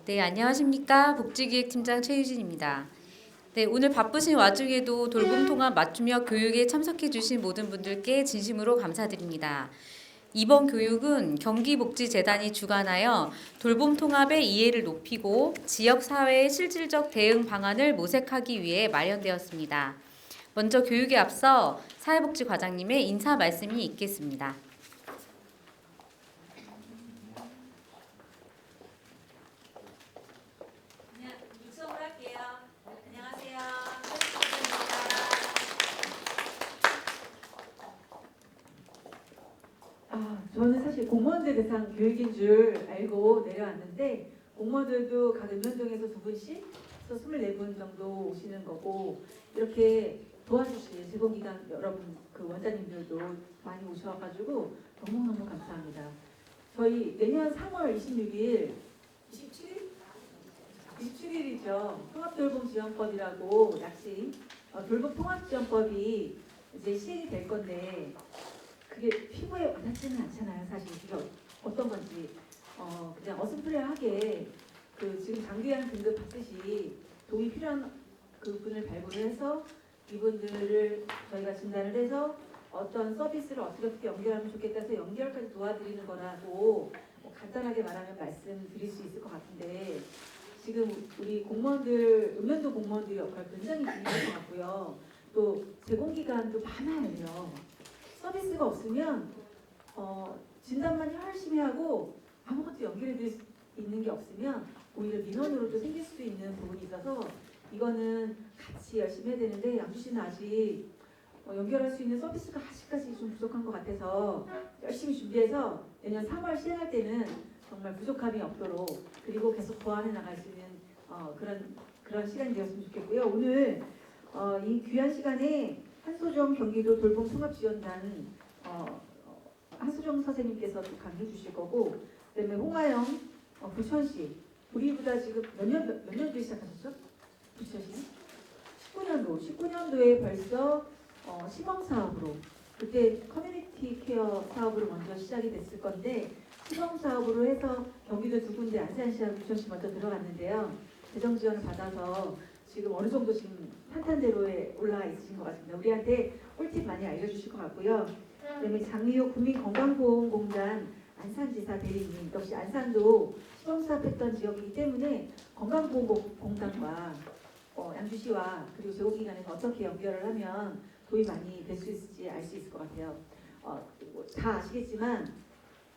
네, 안녕하십니까. 복지기획팀장 최유진입니다. 네, 오늘 바쁘신 와중에도 돌봄 통합 맞춤형 교육에 참석해 주신 모든 분들께 진심으로 감사드립니다. 이번 교육은 경기복지재단이 주관하여 돌봄 통합의 이해를 높이고 지역 사회의 실질적 대응 방안을 모색하기 위해 마련되었습니다. 먼저 교육에 앞서 사회복지과장님의 인사 말씀이 있겠습니다. 육성을 할게요. 안녕하세요. 저는 사실 공무원들 대상 교육인 줄 알고 내려왔는데 공무원들도 각 읍면동에서 2분씩 해서 24분 정도 오시는 거고 이렇게 도와주실 제공기관 여러분 그 원장님들도 많이 오셔가지고 너무너무 감사합니다. 저희 내년 3월 26일 27일? 27일이죠. 통합돌봄지원법이라고 약식 돌봄통합지원법이 이제 시행이 될 건데 그게 피부에 와닿지는 않잖아요. 사실 그게 어떤 건지 그냥 어슴푸레하게 그 지금 장기간 등급 받듯이 동의 필요한 그 분을 발굴을 해서 이분들을 저희가 진단을 해서 어떤 서비스를 어떻게 연결하면 좋겠다 해서 연결까지 도와드리는 거라고 간단하게 말하면 말씀드릴 수 있을 것 같은데 지금 우리 공무원들 읍면도 공무원들 역할 굉장히 중요할 것 같고요. 또 제공기관도 많아요. 서비스가 없으면 진단만 열심히 하고 아무것도 연결해드릴 수 있는 게 없으면 오히려 민원으로 또 생길 수도 있는 부분이 있어서 이거는 같이 열심히 해야 되는데 양주 씨는 아직 연결할 수 있는 서비스가 아직까지 좀 부족한 것 같아서 열심히 준비해서 내년 3월 시행할 때는 정말 부족함이 없도록 그리고 계속 보완해 나갈 수 있는 그런 시간이 되었으면 좋겠고요. 오늘 이 귀한 시간에 한소정 경기도 돌봄통합지원단 한소정 선생님께서 또 강의해 주실 거고 그다음에 홍하영 부천시 우리보다 지금 몇 년도에 시작하셨죠? 부천시 19년도에 벌써 시범사업으로 그때 커뮤니티 케어 사업으로 먼저 시작이 됐을 건데 시범사업으로 해서 경기도 2군데 안산시하고 부천시 먼저 들어갔는데요. 재정 지원을 받아서 지금 어느 정도 지금 탄탄대로에 올라가 있으신 것 같습니다. 우리한테 꿀팁 많이 알려주실 것 같고요. 그다음에 장미호 국민건강보험공단 안산지사 대리님 역시 안산도 시범사업했던 지역이기 때문에 건강보험공단과 양주시와 그리고 제공기관에서 어떻게 연결을 하면 도움이 많이 될 수 있을지 알 수 있을 것 같아요. 다 아시겠지만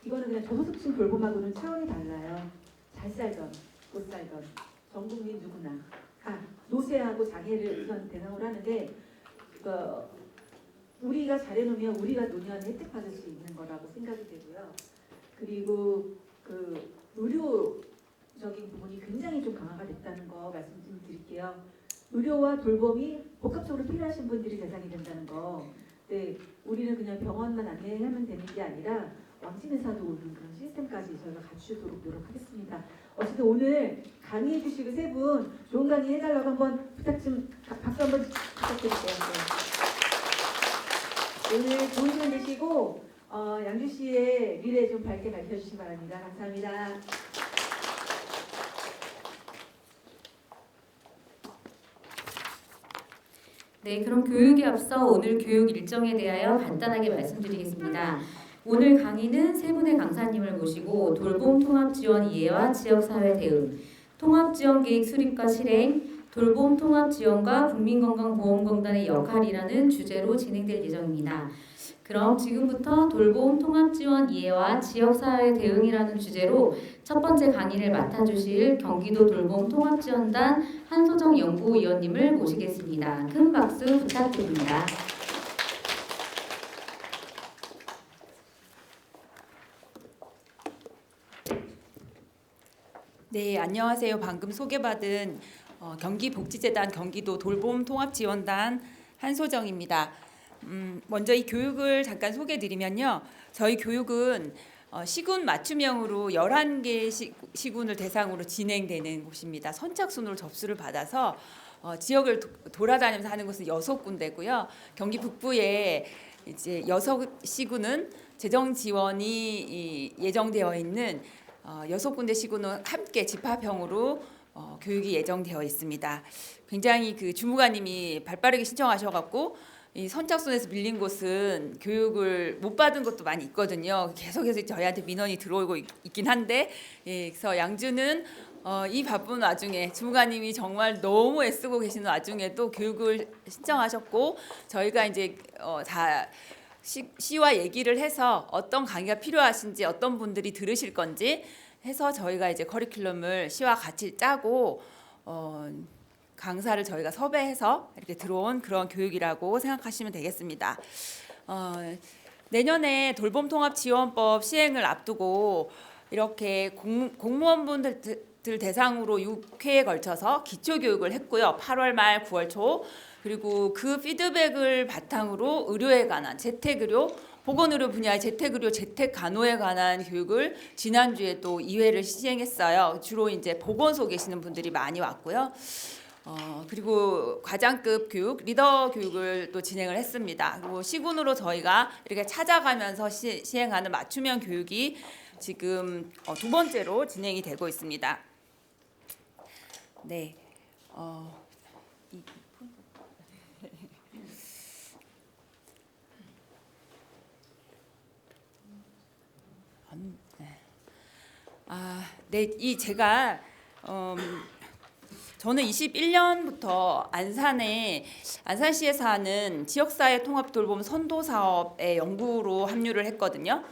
이거는 그냥 저소득층 돌봄하고는 차원이 달라요. 잘 살던 못 살던 전 국민 누구나 노쇠하고 장애를 우선 대상으로 하는데 우리가 잘해놓으면 우리가 노년 혜택 받을 수 있는 거라고 생각이 되고요. 그리고 그 의료적인 부분이 굉장히 좀 강화가 됐다는 거 말씀 좀 드릴게요. 의료와 돌봄이 복합적으로 필요하신 분들이 대상이 된다는 거. 네, 우리는 그냥 병원만 안내하면 되는 게 아니라 왕진의사도 오는 그런 시스템까지 저희가 갖추도록 노력하겠습니다. 어쨌든 오늘 강의해 주시고 세 분 좋은 강의 해달라고 한번 박수 한번 부탁드릴게요. 네. 오늘 좋은 시간 되시고 양주 씨의 미래 좀 밝게 밝혀주시기 바랍니다. 감사합니다. 네, 그럼 교육에 앞서 오늘 교육 일정에 대하여 간단하게 말씀드리겠습니다. 오늘 강의는 세 분의 강사님을 모시고 돌봄 통합 지원 이해와 지역 사회 대응, 통합 지원 계획 수립과 실행, 돌봄 통합 지원과 국민건강보험공단의 역할이라는 주제로 진행될 예정입니다. 그럼 지금부터 돌봄 통합 지원 이해와 지역 사회 대응이라는 주제로 첫 번째 강의를 맡아주실 경기도 돌봄 통합 지원단 한소정 연구위원님을 모시겠습니다. 큰 박수 부탁드립니다. 네, 안녕하세요. 방금 소개받은 경기복지재단 경기도 돌봄통합지원단 한소정입니다. 먼저 이 교육을 잠깐 소개드리면요. 저희 교육은 시군 맞춤형으로 11개 시군을 대상으로 진행되는 곳입니다. 선착순으로 접수를 받아서 지역을 돌아다니면서 하는 곳은 6군데고요. 경기 북부에 이제 6시군은 재정 지원이 예정되어 있는 6군데 시군은 함께 집합형으로 교육이 예정되어 있습니다. 굉장히 그 주무관님이 발빠르게 신청하셔갖고 이 선착순에서 밀린 곳은 교육을 못 받은 것도 많이 있거든요. 계속해서 저희한테 민원이 들어오고 있긴 한데, 그래서 양주는 이 바쁜 와중에 주무관님이 정말 너무 애쓰고 계시는 와중에도 교육을 신청하셨고, 저희가 이제 다 시와 얘기를 해서 어떤 강의가 필요하신지, 어떤 분들이 들으실 건지 해서 저희가 이제 커리큘럼을 시와 같이 짜고 강사를 저희가 섭외해서 이렇게 들어온 그런 교육이라고 생각하시면 되겠습니다. 내년에 돌봄통합지원법 시행을 앞두고 이렇게 공무원분들 대상으로 6회에 걸쳐서 기초교육을 했고요. 8월 말 9월 초. 그리고 그 피드백을 바탕으로 의료에 관한 재택의료, 보건의료 분야의 재택의료, 재택간호에 관한 교육을 지난주에 또 2회를 시행했어요. 주로 이제 보건소 계시는 분들이 많이 왔고요. 그리고 과장급 교육, 리더 교육을 또 진행을 했습니다. 그리고 시군으로 저희가 이렇게 찾아가면서 시행하는 맞춤형 교육이 지금 2번째로 진행이 되고 있습니다. 네. 네, 제가 저는 21년부터 안산시에서 하는 지역사회 통합 돌봄 선도 사업의 연구로 합류를 했거든요.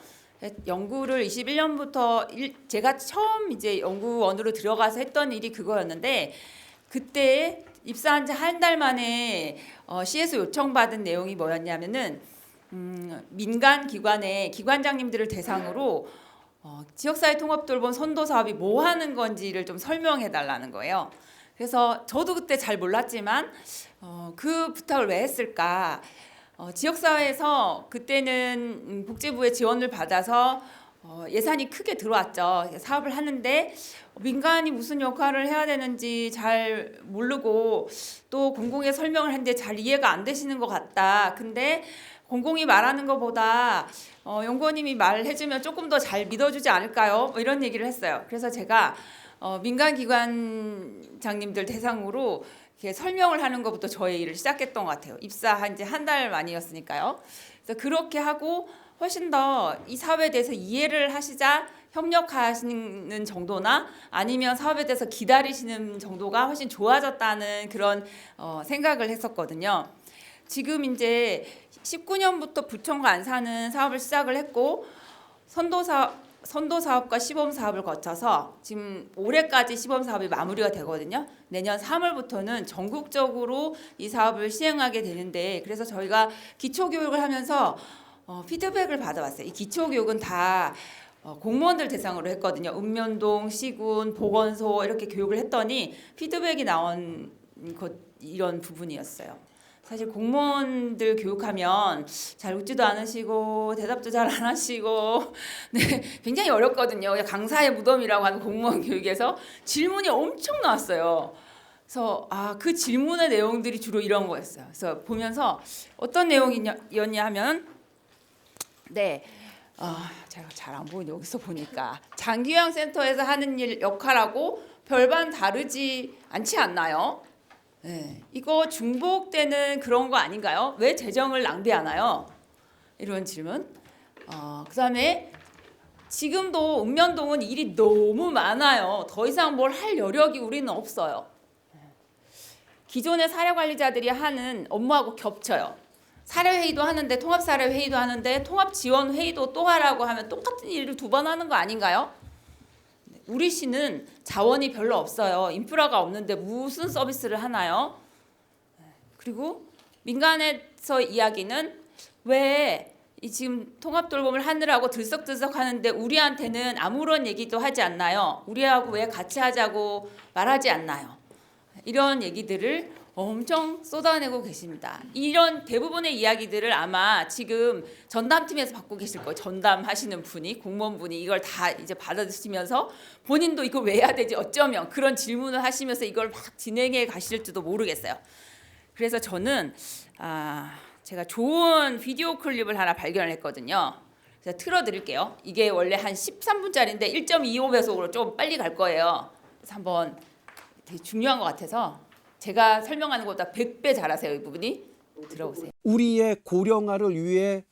연구를 21년부터 제가 처음 이제 연구원으로 들어가서 했던 일이 그거였는데, 그때 입사한 지 한 달 만에 시에서 요청받은 내용이 뭐였냐면은 민간 기관의 기관장님들을 대상으로 지역사회 통합돌봄 선도 사업이 뭐 하는 건지를 좀 설명해 달라는 거예요. 그래서 저도 그때 잘 몰랐지만 그 부탁을 왜 했을까? 지역사회에서 그때는 복지부의 지원을 받아서 예산이 크게 들어왔죠. 사업을 하는데 민간이 무슨 역할을 해야 되는지 잘 모르고 또 공공에 설명을 했는데 잘 이해가 안 되시는 것 같다. 근데 공공이 말하는 것보다 연구원님이 말해주면 조금 더 잘 믿어주지 않을까요? 뭐 이런 얘기를 했어요. 그래서 제가 민간 기관장님들 대상으로 이렇게 설명을 하는 것부터 저의 일을 시작했던 것 같아요. 입사한 지 한 달 만이었으니까요. 그래서 그렇게 하고 훨씬 더 이 사업에 대해서 이해를 하시자 협력하시는 정도나 아니면 사업에 대해서 기다리시는 정도가 훨씬 좋아졌다는 그런 생각을 했었거든요. 지금 이제 19년부터 부천과 안산은 사업을 시작을 했고 선도 사업과 시범 사업을 거쳐서 지금 올해까지 시범 사업이 마무리가 되거든요. 내년 3월부터는 전국적으로 이 사업을 시행하게 되는데, 그래서 저희가 기초 교육을 하면서 피드백을 받아왔어요. 이 기초 교육은 다 공무원들 대상으로 했거든요. 읍면동, 시군, 보건소 이렇게 교육을 했더니 피드백이 나온 이런 부분이었어요. 사실 공무원들 교육하면 잘 웃지도 않으시고 대답도 잘 안 하시고 네, 굉장히 어렵거든요. 강사의 무덤이라고 하는 공무원 교육에서 질문이 엄청 나왔어요. 그래서 그 질문의 내용들이 주로 이런 거였어요. 그래서 보면서 어떤 내용이었냐 하면 제가 잘 안 보이네. 여기서 보니까 장기요양센터에서 하는 일 역할하고 별반 다르지 않지 않나요? 네, 이거 중복되는 그런 거 아닌가요? 왜 재정을 낭비하나요? 이런 질문. 그다음에 지금도 읍면동은 일이 너무 많아요. 더 이상 뭘 할 여력이 우리는 없어요. 기존의 사례관리자들이 하는 업무하고 겹쳐요. 사례회의도 하는데 통합사례회의도 하는데 통합지원회의도 또 하라고 하면 똑같은 일을 2번 하는 거 아닌가요? 우리 시는 자원이 별로 없어요. 인프라가 없는데 무슨 서비스를 하나요? 그리고 민간에서 이야기는 왜 지금 통합돌봄을 하느라고 들썩들썩 하는데 우리한테는 아무런 얘기도 하지 않나요? 우리하고 왜 같이 하자고 말하지 않나요? 이런 얘기들을 엄청 쏟아내고 계십니다. 이런 대부분의 이야기들을 아마 지금 전담팀에서 받고 계실 거예요. 전담하시는 분이, 공무원분이 이걸 다 이제 받아드시면서 본인도 이거 왜 해야 되지? 어쩌면 그런 질문을 하시면서 이걸 막 진행해 가실지도 모르겠어요. 그래서 저는 제가 좋은 비디오 클립을 하나 발견을 했거든요. 제가 틀어드릴게요. 이게 원래 한 13분짜리인데 1.25배속으로 좀 빨리 갈 거예요. 그래서 한번 되게 중요한 것 같아서 제가 설명하는 것보다 100배 잘하세요. 이 부분이. 들어보세요. 우리의 고령화를 위해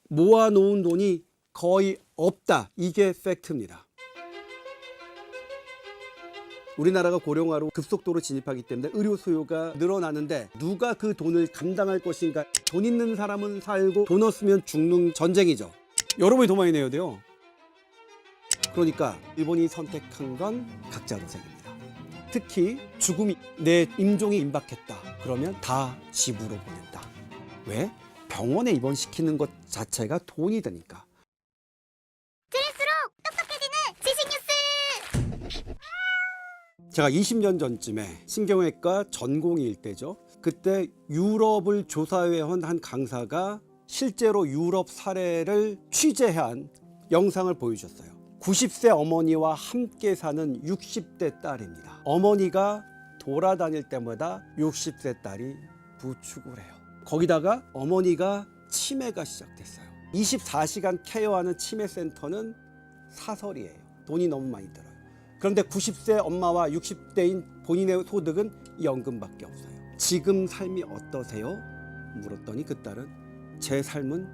모아놓은 돈이 거의 없다. 이게 팩트입니다. 우리나라가 고령화로 급속도로 진입하기 때문에 의료 수요가 늘어나는데 누가 그 돈을 감당할 것인가. 돈 있는 사람은 살고 돈 없으면 죽는 전쟁이죠. 여러분이 돈 많이 내야 돼요. 그러니까 일본이 선택한 건 각자 도생입니다. 특히 죽음이 내 임종이 임박했다. 그러면 다 집으로 보낸다. 왜? 병원에 입원시키는 것 자체가 돈이 드니까. 제가 20년 전쯤에 신경외과 전공의일 때죠. 그때 유럽을 조사해온 한 강사가 실제로 유럽 사례를 취재한 영상을 보여주셨어요. 90세 어머니와 함께 사는 60대 딸입니다. 어머니가 돌아다닐 때마다 60세 딸이 부축을 해요. 거기다가 어머니가 치매가 시작됐어요. 24시간 케어하는 치매센터는 사설이에요. 돈이 너무 많이 들어요. 그런데 90세 엄마와 60대인 본인의 소득은 연금밖에 없어요. 지금 삶이 어떠세요? 물었더니 그 딸은 제 삶은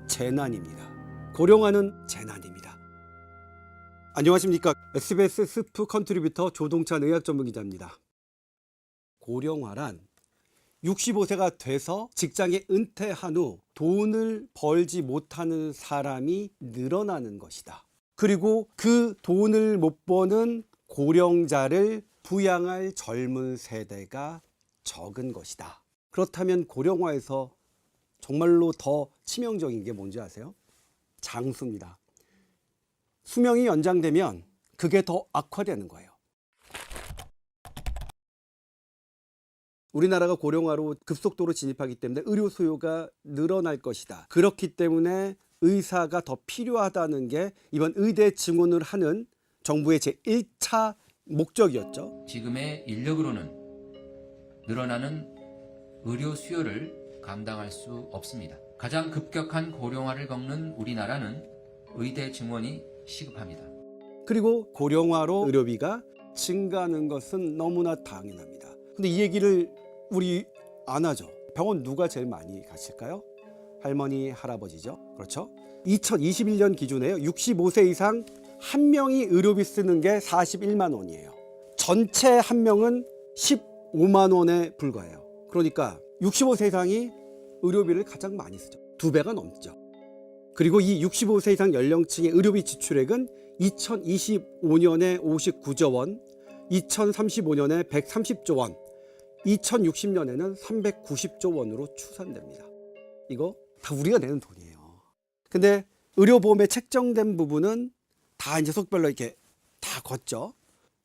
재난입니다. 고령화는 재난입니다. 안녕하십니까. SBS 스프 컨트리뷰터 조동찬 의학 전문 기자입니다. 고령화란 65세가 돼서 직장에 은퇴한 후 돈을 벌지 못하는 사람이 늘어나는 것이다. 그리고 그 돈을 못 버는 고령자를 부양할 젊은 세대가 적은 것이다. 그렇다면 고령화에서 정말로 더 치명적인 게 뭔지 아세요? 장수입니다. 수명이 연장되면 그게 더 악화되는 거예요. 우리나라가 고령화로 급속도로 진입하기 때문에 의료 수요가 늘어날 것이다. 그렇기 때문에 의사가 더 필요하다는 게 이번 의대 증원을 하는 정부의 제1차 목적이었죠. 지금의 인력으로는 늘어나는 의료 수요를 감당할 수 없습니다. 가장 급격한 고령화를 겪는 우리나라는 의대 증원이 시급합니다. 그리고 고령화로 의료비가 증가하는 것은 너무나 당연합니다. 근데 이 얘기를 우리 안 하죠. 병원 누가 제일 많이 가실까요? 할머니, 할아버지죠. 그렇죠? 2021년 기준에요. 65세 이상 한 명이 의료비 쓰는 게 41만 원이에요. 전체 한 명은 15만 원에 불과해요. 그러니까 65세 이상이 의료비를 가장 많이 쓰죠. 2배가 넘죠. 그리고 이 65세 이상 연령층의 의료비 지출액은 2025년에 59조 원, 2035년에 130조 원, 2060년에는 390조 원으로 추산됩니다. 이거 다 우리가 내는 돈이에요. 근데 의료보험에 책정된 부분은 다 이제 속별로 이렇게 다 걷죠.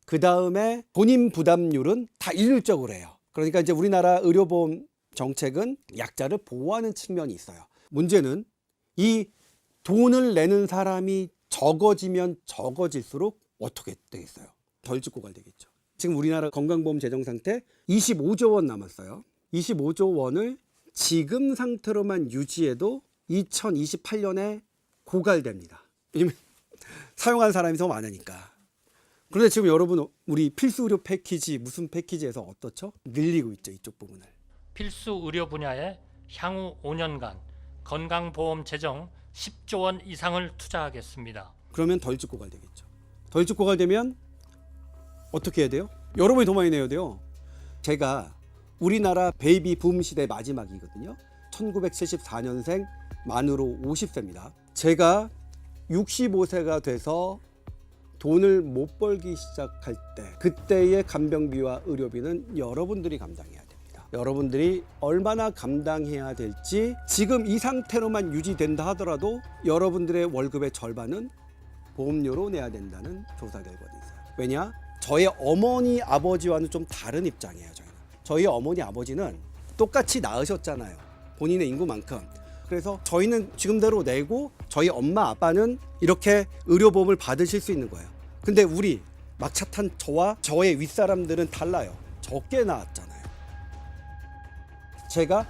그 다음에 본인 부담률은 다 일률적으로 해요. 그러니까 이제 우리나라 의료보험 정책은 약자를 보호하는 측면이 있어요. 문제는 이 돈을 내는 사람이 적어지면 적어질수록 어떻게 되겠어요? 덜 짓고 갈 되겠죠. 지금 우리나라 건강보험 재정 상태 25조 원 남았어요. 25조 원을 지금 상태로만 유지해도 2028년에 고갈됩니다. 왜냐면 사용한 사람이 더 많으니까. 그런데 지금 여러분 우리 필수 의료 패키지 무슨 패키지에서 어떻죠? 늘리고 있죠. 이쪽 부분을. 필수 의료 분야에 향후 5년간 건강보험 재정 10조 원 이상을 투자하겠습니다. 그러면 덜 짓고 갈 되겠죠. 덜 짓고 갈 되면 어떻게 해야 돼요? 여러분이 더 많이 내야 돼요. 제가 우리나라 베이비 붐 시대 마지막이거든요. 1974년생 만으로 50세입니다. 제가 65세가 돼서 돈을 못 벌기 시작할 때 그때의 간병비와 의료비는 여러분들이 감당해야 됩니다. 여러분들이 얼마나 감당해야 될지 지금 이 상태로만 유지된다 하더라도 여러분들의 월급의 절반은 보험료로 내야 된다는 조사 결과도 있어요. 왜냐? 저희 어머니 아버지와는 좀 다른 입장이에요. 저희 어머니 아버지는 똑같이 낳으셨잖아요. 본인의 인구만큼. 그래서 저희는 지금대로 내고 저희 엄마 아빠는 이렇게 의료보험을 받으실 수 있는 거예요. 근데 우리 막차 탄 저와 저의 윗사람들은 달라요. 적게 낳았잖아요. 제가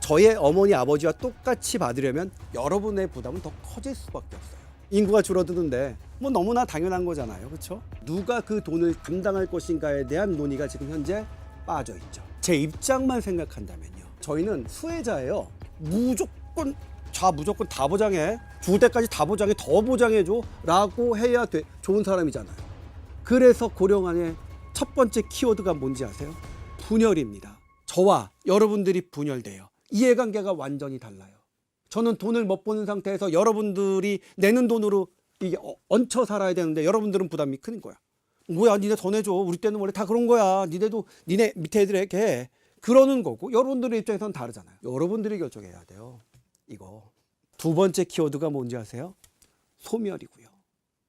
저의 어머니 아버지와 똑같이 받으려면 여러분의 부담은 더 커질 수밖에 없어요. 인구가 줄어드는데 뭐 너무나 당연한 거잖아요. 그렇죠? 누가 그 돈을 감당할 것인가에 대한 논의가 지금 현재 빠져 있죠. 제 입장만 생각한다면요. 저희는 수혜자예요. 무조건 무조건 다 보장해. 죽을 때까지 다 보장해. 더 보장해줘. 라고 해야 좋은 사람이잖아요. 그래서 고령안의 첫 번째 키워드가 뭔지 아세요? 분열입니다. 저와 여러분들이 분열돼요. 이해관계가 완전히 달라요. 저는 돈을 못 버는 상태에서 여러분들이 내는 돈으로 이게 얹혀 살아야 되는데 여러분들은 부담이 큰 거야. 뭐야, 니네 더 내줘. 우리 때는 원래 다 그런 거야. 니네도 니네 밑에 애들에게 해. 그러는 거고 여러분들의 입장에서는 다르잖아요. 여러분들이 결정해야 돼요. 이거. 두 번째 키워드가 뭔지 아세요? 소멸이고요.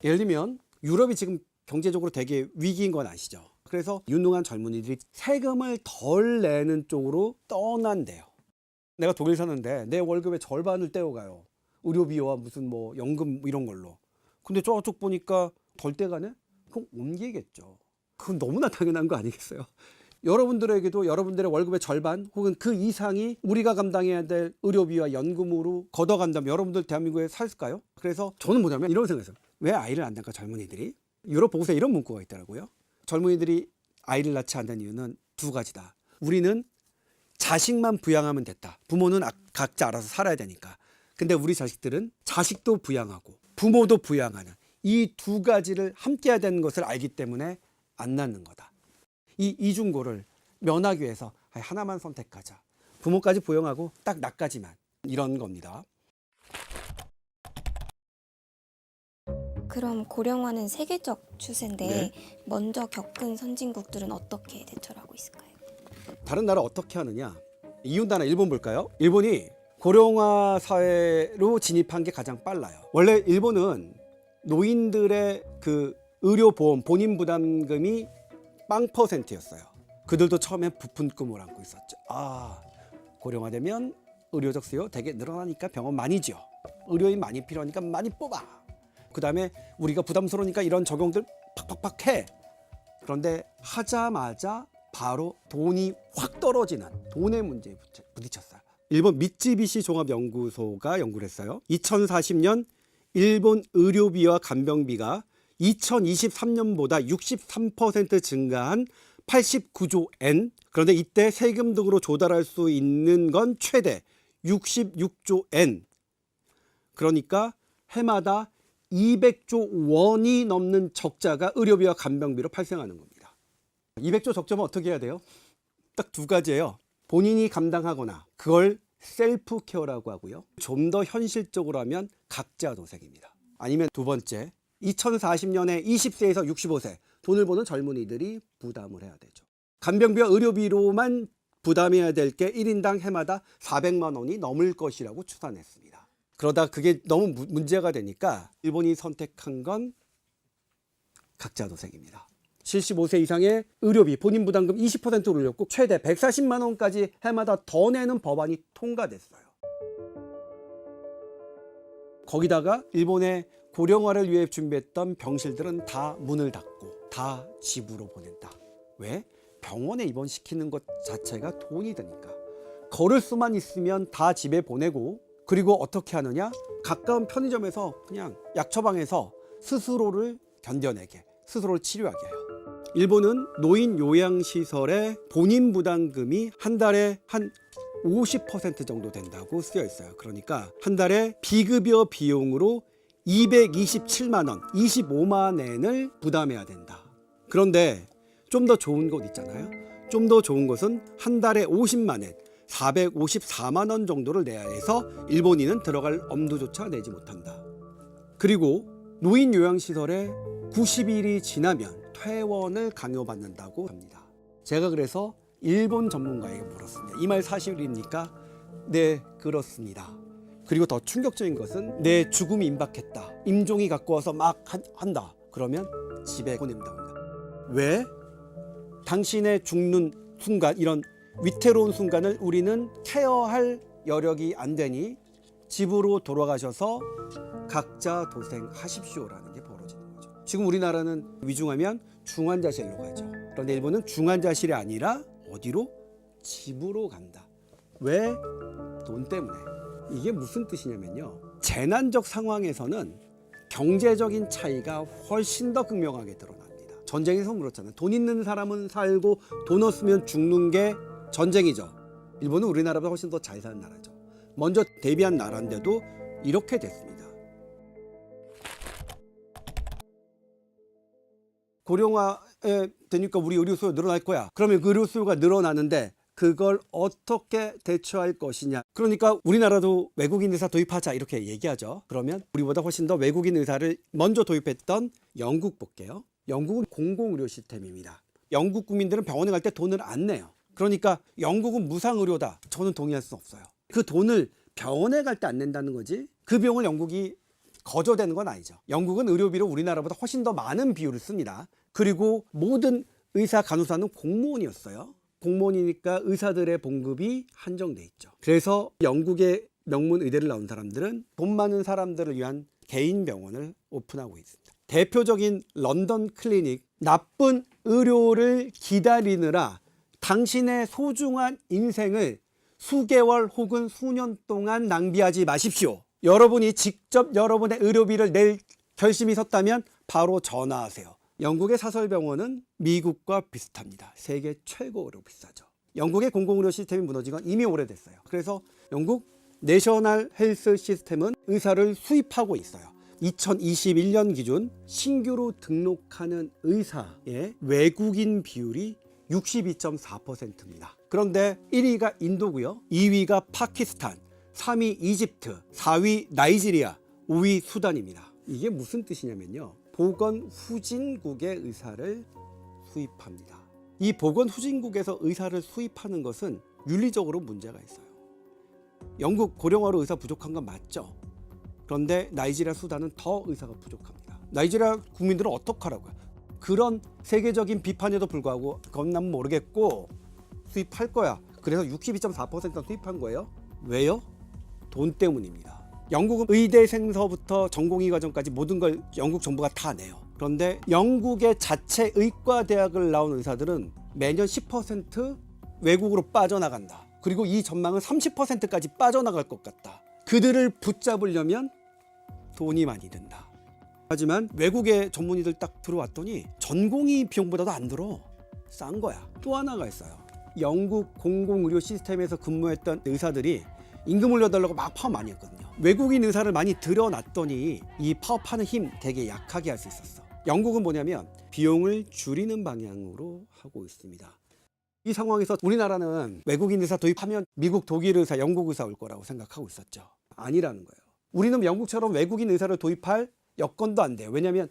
예를 들면 유럽이 지금 경제적으로 되게 위기인 건 아시죠? 그래서 유능한 젊은이들이 세금을 덜 내는 쪽으로 떠난대요. 내가 독일 사는데 내 월급의 절반을 떼어가요. 의료비와 무슨 뭐 연금 이런 걸로. 근데 저쪽 보니까 덜 떼가네? 그럼 옮기겠죠. 그건 너무나 당연한 거 아니겠어요? 여러분들에게도 여러분들의 월급의 절반 혹은 그 이상이 우리가 감당해야 될 의료비와 연금으로 걷어간다면 여러분들 대한민국에 살까요? 그래서 저는 뭐냐면 이런 생각했어요. 왜 아이를 안 낳을까 젊은이들이? 유럽 보고서에 이런 문구가 있더라고요. 젊은이들이 아이를 낳지 않는 이유는 두 가지다. 우리는 자식만 부양하면 됐다. 부모는 각자 알아서 살아야 되니까. 근데 우리 자식들은 자식도 부양하고 부모도 부양하는 이 두 가지를 함께 해야 되는 것을 알기 때문에 안 낳는 거다. 이 이중고를 면하기 위해서 하나만 선택하자. 부모까지 부양하고 딱 나까지만. 이런 겁니다. 그럼 고령화는 세계적 추세인데 네. 먼저 겪은 선진국들은 어떻게 대처를 하고 있을까요? 다른 나라 어떻게 하느냐? 이웃 나라 일본 볼까요? 일본이 고령화 사회로 진입한 게 가장 빨라요. 원래 일본은 노인들의 그 의료보험 본인 부담금이 0%였어요. 그들도 처음에 부푼 꿈을 안고 있었죠. 고령화되면 의료적 수요 되게 늘어나니까 병원 많이 지어. 의료인 많이 필요하니까 많이 뽑아. 그 다음에 우리가 부담스러우니까 이런 적용들 팍팍팍 해. 그런데 하자마자 바로 돈이 확 떨어지는 돈의 문제에 부딪혔어요. 일본 미쯔비시 종합연구소가 연구를 했어요. 2040년 일본 의료비와 간병비가 2023년보다 63% 증가한 89조 엔. 그런데 이때 세금 등으로 조달할 수 있는 건 최대 66조 엔. 그러니까 해마다 200조 원이 넘는 적자가 의료비와 간병비로 발생하는 겁니다. 200조 적자면 어떻게 해야 돼요? 딱 두 가지예요. 본인이 감당하거나 그걸 셀프 케어라고 하고요. 좀 더 현실적으로 하면 각자 도생입니다. 아니면 두 번째, 2040년에 20세에서 65세 돈을 버는 젊은이들이 부담을 해야 되죠. 간병비와 의료비로만 부담해야 될 게 1인당 해마다 400만 원이 넘을 것이라고 추산했습니다. 그러다 그게 너무 문제가 되니까 일본이 선택한 건 각자 도생입니다. 75세 이상의 의료비 본인 부담금 20%를 올렸고 최대 140만 원까지 해마다 더 내는 법안이 통과됐어요. 거기다가 일본의 고령화를 위해 준비했던 병실들은 다 문을 닫고 다 집으로 보낸다. 왜? 병원에 입원시키는 것 자체가 돈이 드니까. 걸을 수만 있으면 다 집에 보내고 그리고 어떻게 하느냐? 가까운 편의점에서 그냥 약 처방해서 스스로를 견뎌내게, 스스로를 치료하게 해요. 일본은 노인 요양시설의 본인 부담금이 한 달에 한 50% 정도 된다고 쓰여 있어요. 그러니까 한 달에 비급여 비용으로 227만 원, 25만 엔을 부담해야 된다. 그런데 좀 더 좋은 곳 있잖아요. 좀 더 좋은 곳은 한 달에 50만 엔, 454만 원 정도를 내야 해서 일본인은 들어갈 엄두조차 내지 못한다. 그리고 노인 요양시설에 90일이 지나면 퇴원을 강요받는다고 합니다. 제가 그래서 일본 전문가에게 물었습니다. 이 말 사실입니까? 네, 그렇습니다. 그리고 더 충격적인 것은 내 죽음이 임박했다. 임종이 갖고 와서 막 한다. 그러면 집에 보낸다고 합니다. 왜? 당신의 죽는 순간, 이런 위태로운 순간을 우리는 케어할 여력이 안 되니 집으로 돌아가셔서 각자 도생하십시오라는 게 벌어지는 거죠. 지금 우리나라는 위중하면 중환자실로 가죠. 그런데 일본은 중환자실이 아니라 어디로? 집으로 간다. 왜? 돈 때문에. 이게 무슨 뜻이냐면요. 재난적 상황에서는 경제적인 차이가 훨씬 더 극명하게 드러납니다. 전쟁에서 그렇잖아요. 돈 있는 사람은 살고 돈 없으면 죽는 게 전쟁이죠. 일본은 우리나라보다 훨씬 더 잘 사는 나라죠. 먼저 대비한 나라인데도 이렇게 됐습니다. 고령화에 되니까 우리 의료 수요 늘어날 거야. 그러면 그 의료 수요가 늘어나는데 그걸 어떻게 대처할 것이냐. 그러니까 우리나라도 외국인 의사 도입하자 이렇게 얘기하죠. 그러면 우리보다 훨씬 더 외국인 의사를 먼저 도입했던 영국 볼게요. 영국은 공공의료 시스템입니다. 영국 국민들은 병원에 갈 때 돈을 안 내요. 그러니까 영국은 무상의료다. 저는 동의할 수 없어요. 그 돈을 병원에 갈 때 안 낸다는 거지 그 비용을 영국이 거저되는 건 아니죠. 영국은 의료비로 우리나라보다 훨씬 더 많은 비율을 씁니다. 그리고 모든 의사 간호사는 공무원이었어요. 공무원이니까 의사들의 봉급이 한정돼 있죠. 그래서 영국의 명문 의대를 나온 사람들은 돈 많은 사람들을 위한 개인 병원을 오픈하고 있습니다. 대표적인 런던 클리닉, 나쁜 의료를 기다리느라 당신의 소중한 인생을 수개월 혹은 수년 동안 낭비하지 마십시오. 여러분이 직접 여러분의 의료비를 낼 결심이 섰다면 바로 전화하세요. 영국의 사설병원은 미국과 비슷합니다. 세계 최고로 비싸죠. 영국의 공공의료 시스템이 무너진 건 이미 오래됐어요. 그래서 영국 내셔널 헬스 시스템은 의사를 수입하고 있어요. 2021년 기준 신규로 등록하는 의사의 외국인 비율이 62.4%입니다. 그런데 1위가 인도고요. 2위가 파키스탄, 3위 이집트, 4위 나이지리아, 5위 수단입니다. 이게 무슨 뜻이냐면요. 보건 후진국의 의사를 수입합니다. 이 보건 후진국에서 의사를 수입하는 것은 윤리적으로 문제가 있어요. 영국 고령화로 의사 부족한 건 맞죠. 그런데 나이지리아, 수단은 더 의사가 부족합니다. 나이지리아 국민들은 어떡하라고요? 그런 세계적인 비판에도 불구하고 그건 난 모르겠고 수입할 거야. 그래서 62.4% 수입한 거예요. 왜요? 돈 때문입니다. 영국은 의대생서부터 전공의 과정까지 모든 걸 영국 정부가 다 내요. 그런데 영국의 자체 의과대학을 나온 의사들은 매년 10% 외국으로 빠져나간다. 그리고 이 전망은 30%까지 빠져나갈 것 같다. 그들을 붙잡으려면 돈이 많이 든다. 하지만 외국의 전문의들 딱 들어왔더니 전공의 비용보다도 안 들어. 싼 거야. 또 하나가 있어요. 영국 공공의료 시스템에서 근무했던 의사들이 임금 올려달라고 막 파업 많이 했거든요. 외국인 의사를 많이 들여놨더니 이 파업하는 힘 되게 약하게 할 수 있었어. 영국은 뭐냐면 비용을 줄이는 방향으로 하고 있습니다. 이 상황에서 우리나라는 외국인 의사 도입하면 미국, 독일 의사, 영국 의사 올 거라고 생각하고 있었죠. 아니라는 거예요. 우리는 영국처럼 외국인 의사를 도입할 여건도 안 돼요. 왜냐하면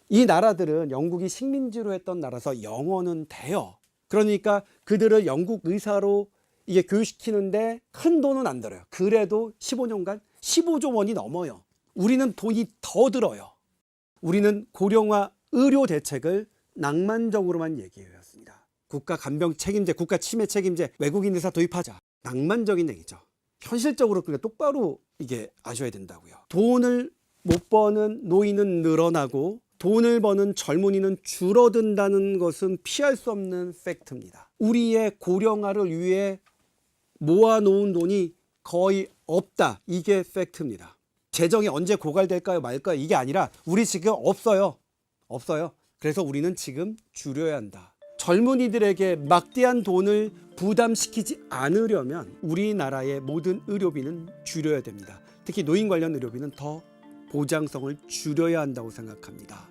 이 나라들은 영국이 식민지로 했던 나라서 영어는 돼요. 그러니까 그들을 영국 의사로 이게 교육시키는데 큰 돈은 안 들어요. 그래도 15년간 15조 원이 넘어요. 우리는 돈이 더 들어요. 우리는 고령화 의료 대책을 낭만적으로만 얘기해왔습니다. 국가 간병 책임제, 국가 치매 책임제, 외국인 의사 도입하자. 낭만적인 얘기죠. 현실적으로 그러니까 똑바로 이게 아셔야 된다고요. 돈을 못 버는 노인은 늘어나고 돈을 버는 젊은이는 줄어든다는 것은 피할 수 없는 팩트입니다. 우리의 고령화를 위해 모아놓은 돈이 거의 없다. 이게 팩트입니다. 재정이 언제 고갈될까요 말까요? 이게 아니라 우리 지금 없어요. 없어요. 그래서 우리는 지금 줄여야 한다. 젊은이들에게 막대한 돈을 부담시키지 않으려면 우리나라의 모든 의료비는 줄여야 됩니다. 특히 노인 관련 의료비는 더 보장성을 줄여야 한다고 생각합니다.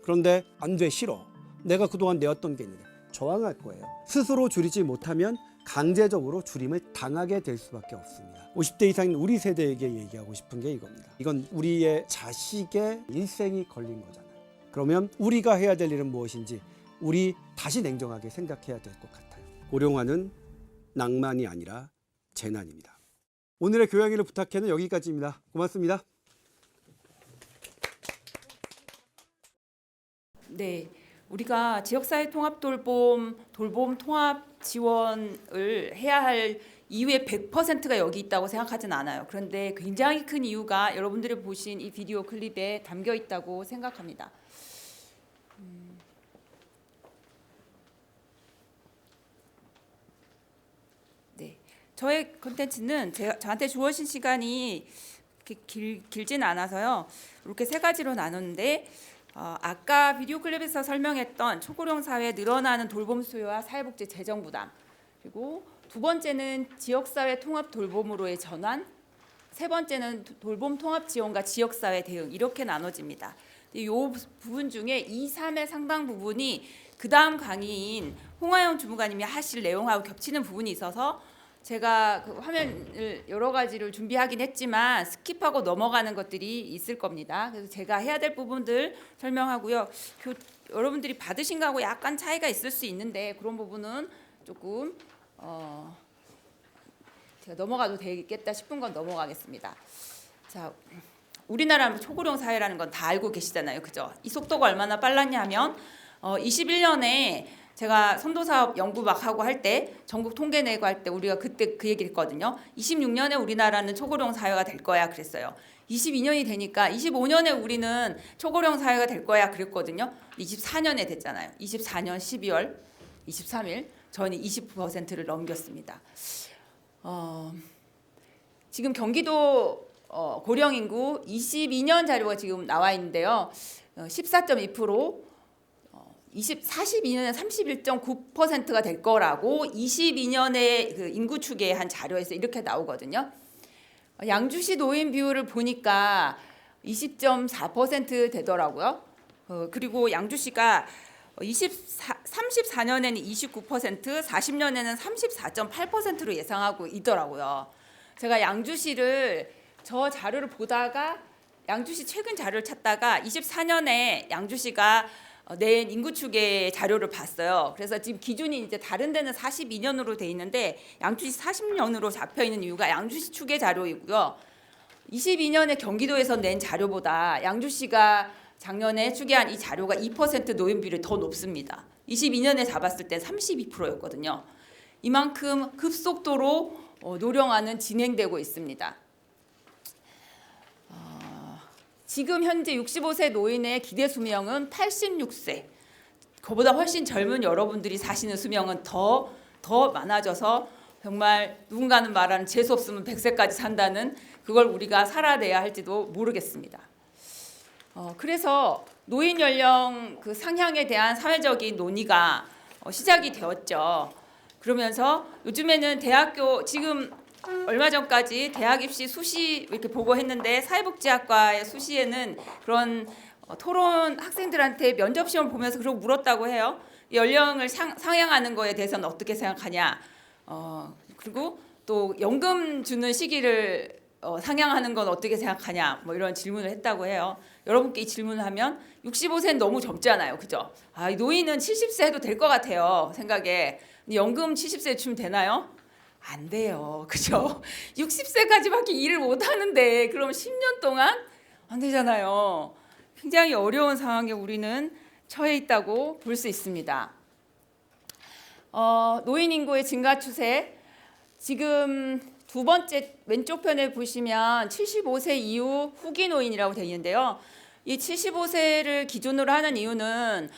그런데 안 돼, 싫어. 내가 그동안 내었던 게 있는데 저항할 거예요. 스스로 줄이지 못하면 강제적으로 줄임을 당하게 될 수밖에 없습니다. 50대 이상인 우리 세대에게 얘기하고 싶은 게 이겁니다. 이건 우리의 자식의 일생이 걸린 거잖아요. 그러면 우리가 해야 될 일은 무엇인지 우리 다시 냉정하게 생각해야 될 것 같아요. 고령화는 낭만이 아니라 재난입니다. 오늘의 교양일을 부탁해는 여기까지입니다. 고맙습니다. 네, 우리가 지역사회 통합 돌봄 통합 지원을 해야 할 이유의 100%가 여기 있다고 생각하진 않아요. 그런데 굉장히 큰 이유가 여러분들이 보신 이 비디오 클립에 담겨 있다고 생각합니다. 네, 저의 컨텐츠는 저한테 주어진 시간이 길지는 않아서요. 이렇게 세 가지로 나눴는데 아까 비디오 클립에서 설명했던 초고령 사회에 늘어나는 돌봄 수요와 사회복지 재정 부담, 그리고 두 번째는 지역사회 통합 돌봄으로의 전환, 세 번째는 돌봄 통합 지원과 지역사회 대응, 이렇게 나눠집니다. 이 부분 중에 2, 3의 상당 부분이 그 다음 강의인 홍하영 주무관님이 하실 내용하고 겹치는 부분이 있어서 제가 그 화면을 여러 가지를 준비하긴 했지만 스킵하고 넘어가는 것들이 있을 겁니다. 그래서 제가 해야 될 부분들 설명하고요. 여러분들이 받으신 거하고 약간 차이가 있을 수 있는데 그런 부분은 조금 제가 넘어가도 되겠다 싶은 건 넘어가겠습니다. 자, 우리나라 초고령 사회라는 건 다 알고 계시잖아요, 그죠? 이 속도가 얼마나 빨랐냐면 21년에 제가 선도사업 연구 막 하고 할 때 전국 통계 내고 할 때 우리가 그때 그 얘기를 했거든요. 26년에 우리나라는 초고령 사회가 될 거야 그랬어요. 22년이 되니까 25년에 우리는 초고령 사회가 될 거야 그랬거든요. 24년에 됐잖아요. 24년 12월 23일 저는 20%를 넘겼습니다. 지금 경기도 고령 인구 22년 자료가 지금 나와 있는데요. 14.2%, 42년에 31.9%가 될 거라고 22년에 그 인구 추계한 자료에서 이렇게 나오거든요. 양주시 노인 비율을 보니까 20.4% 되더라고요. 그리고 양주시가 34년에는 29%, 40년에는 34.8%로 예상하고 있더라고요. 제가 양주시를 저 자료를 보다가 양주시 최근 자료를 찾다가 24년에 양주시가 낸 인구 추계 자료를 봤어요. 그래서 지금 기준이 이제 다른 데는 42년으로 돼 있는데 양주시 40년으로 잡혀 있는 이유가 양주시 추계 자료이고요. 22년에 경기도에서 낸 자료보다 양주시가 작년에 추계한 이 자료가 2% 노인 비율이 더 높습니다. 22년에 잡았을 때 32%였거든요. 이만큼 급속도로 노령화는 진행되고 있습니다. 지금 현재 65세 노인의 기대 수명은 86세. 그보다 훨씬 젊은 여러분들이 사시는 수명은 더 많아져서 정말 누군가는 말하는 재수 없으면 100세까지 산다는 그걸 우리가 살아내야 할지도 모르겠습니다. 그래서 노인 연령 그 상향에 대한 사회적인 논의가 시작이 되었죠. 그러면서 요즘에는 대학교 지금 얼마 전까지 대학 입시 수시 이렇게 보고했는데 사회복지학과의 수시에는 그런 토론 학생들한테 면접 시험 보면서 그러고 물었다고 해요. 연령을 상향하는 거에 대해서는 어떻게 생각하냐. 그리고 또 연금 주는 시기를 상향하는 건 어떻게 생각하냐. 뭐 이런 질문을 했다고 해요. 여러분께 이 질문을 하면 65세는 너무 젊잖아요, 그죠? 노인은 70세 해도 될 것 같아요, 생각에. 연금 70세 주면 되나요? 안 돼요. 그죠? 60세까지밖에 일을 못 하는데 그럼 10년 동안 안 되잖아요. 굉장히 어려운 상황에 우리는 처해 있다고 볼 수 있습니다. 노인 인구의 증가 추세. 지금 두 번째 왼쪽 편에 보시면 75세 이후 후기 노인이라고 되어 있는데요. 이 75세를 기준으로 하는 이유는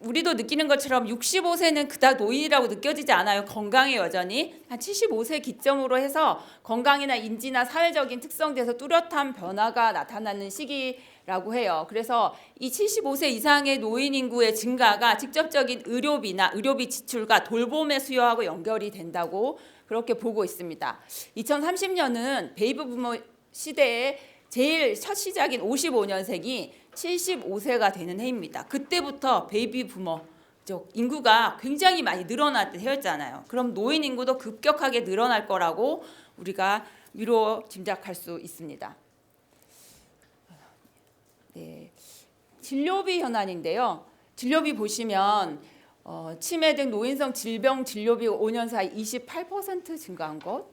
우리도 느끼는 것처럼 65세는 그닥 노인이라고 느껴지지 않아요. 건강해 여전히. 한 75세 기점으로 해서 건강이나 인지나 사회적인 특성에서 뚜렷한 변화가 나타나는 시기라고 해요. 그래서 이 75세 이상의 노인 인구의 증가가 직접적인 의료비나 의료비 지출과 돌봄의 수요하고 연결이 된다고 그렇게 보고 있습니다. 2030년은 베이비 부모 시대의 제일 첫 시작인 55년생이 75세가 되는 해입니다. 그때부터 베이비 부머 인구가 굉장히 많이 늘어났던 해였잖아요. 그럼 노인 인구도 급격하게 늘어날 거라고 우리가 미루어 짐작할 수 있습니다. 네, 진료비 현안인데요. 진료비 보시면 치매 등 노인성 질병 진료비 5년 사이 28% 증가한 것,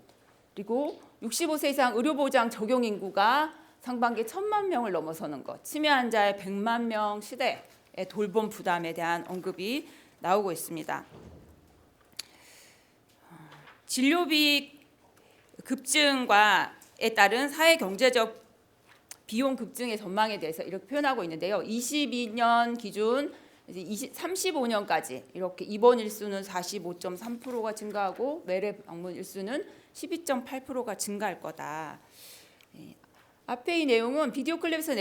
그리고 65세 이상 의료보장 적용 인구가 상반기 1,000만 명을 넘어서는 것, 치매 환자의 100만 명 시대의 돌봄 부담에 대한 언급이 나오고 있습니다. 진료비 급증과에 따른 사회 경제적 비용 급증의 전망에 대해서 이렇게 표현하고 있는데요. 22년 기준 이제 35년까지 이렇게 입원 일수는 45.3%가 증가하고 매래 방문 일수는 12.8%가 증가할 거다. 앞에 이 내용은 비디오 클립에서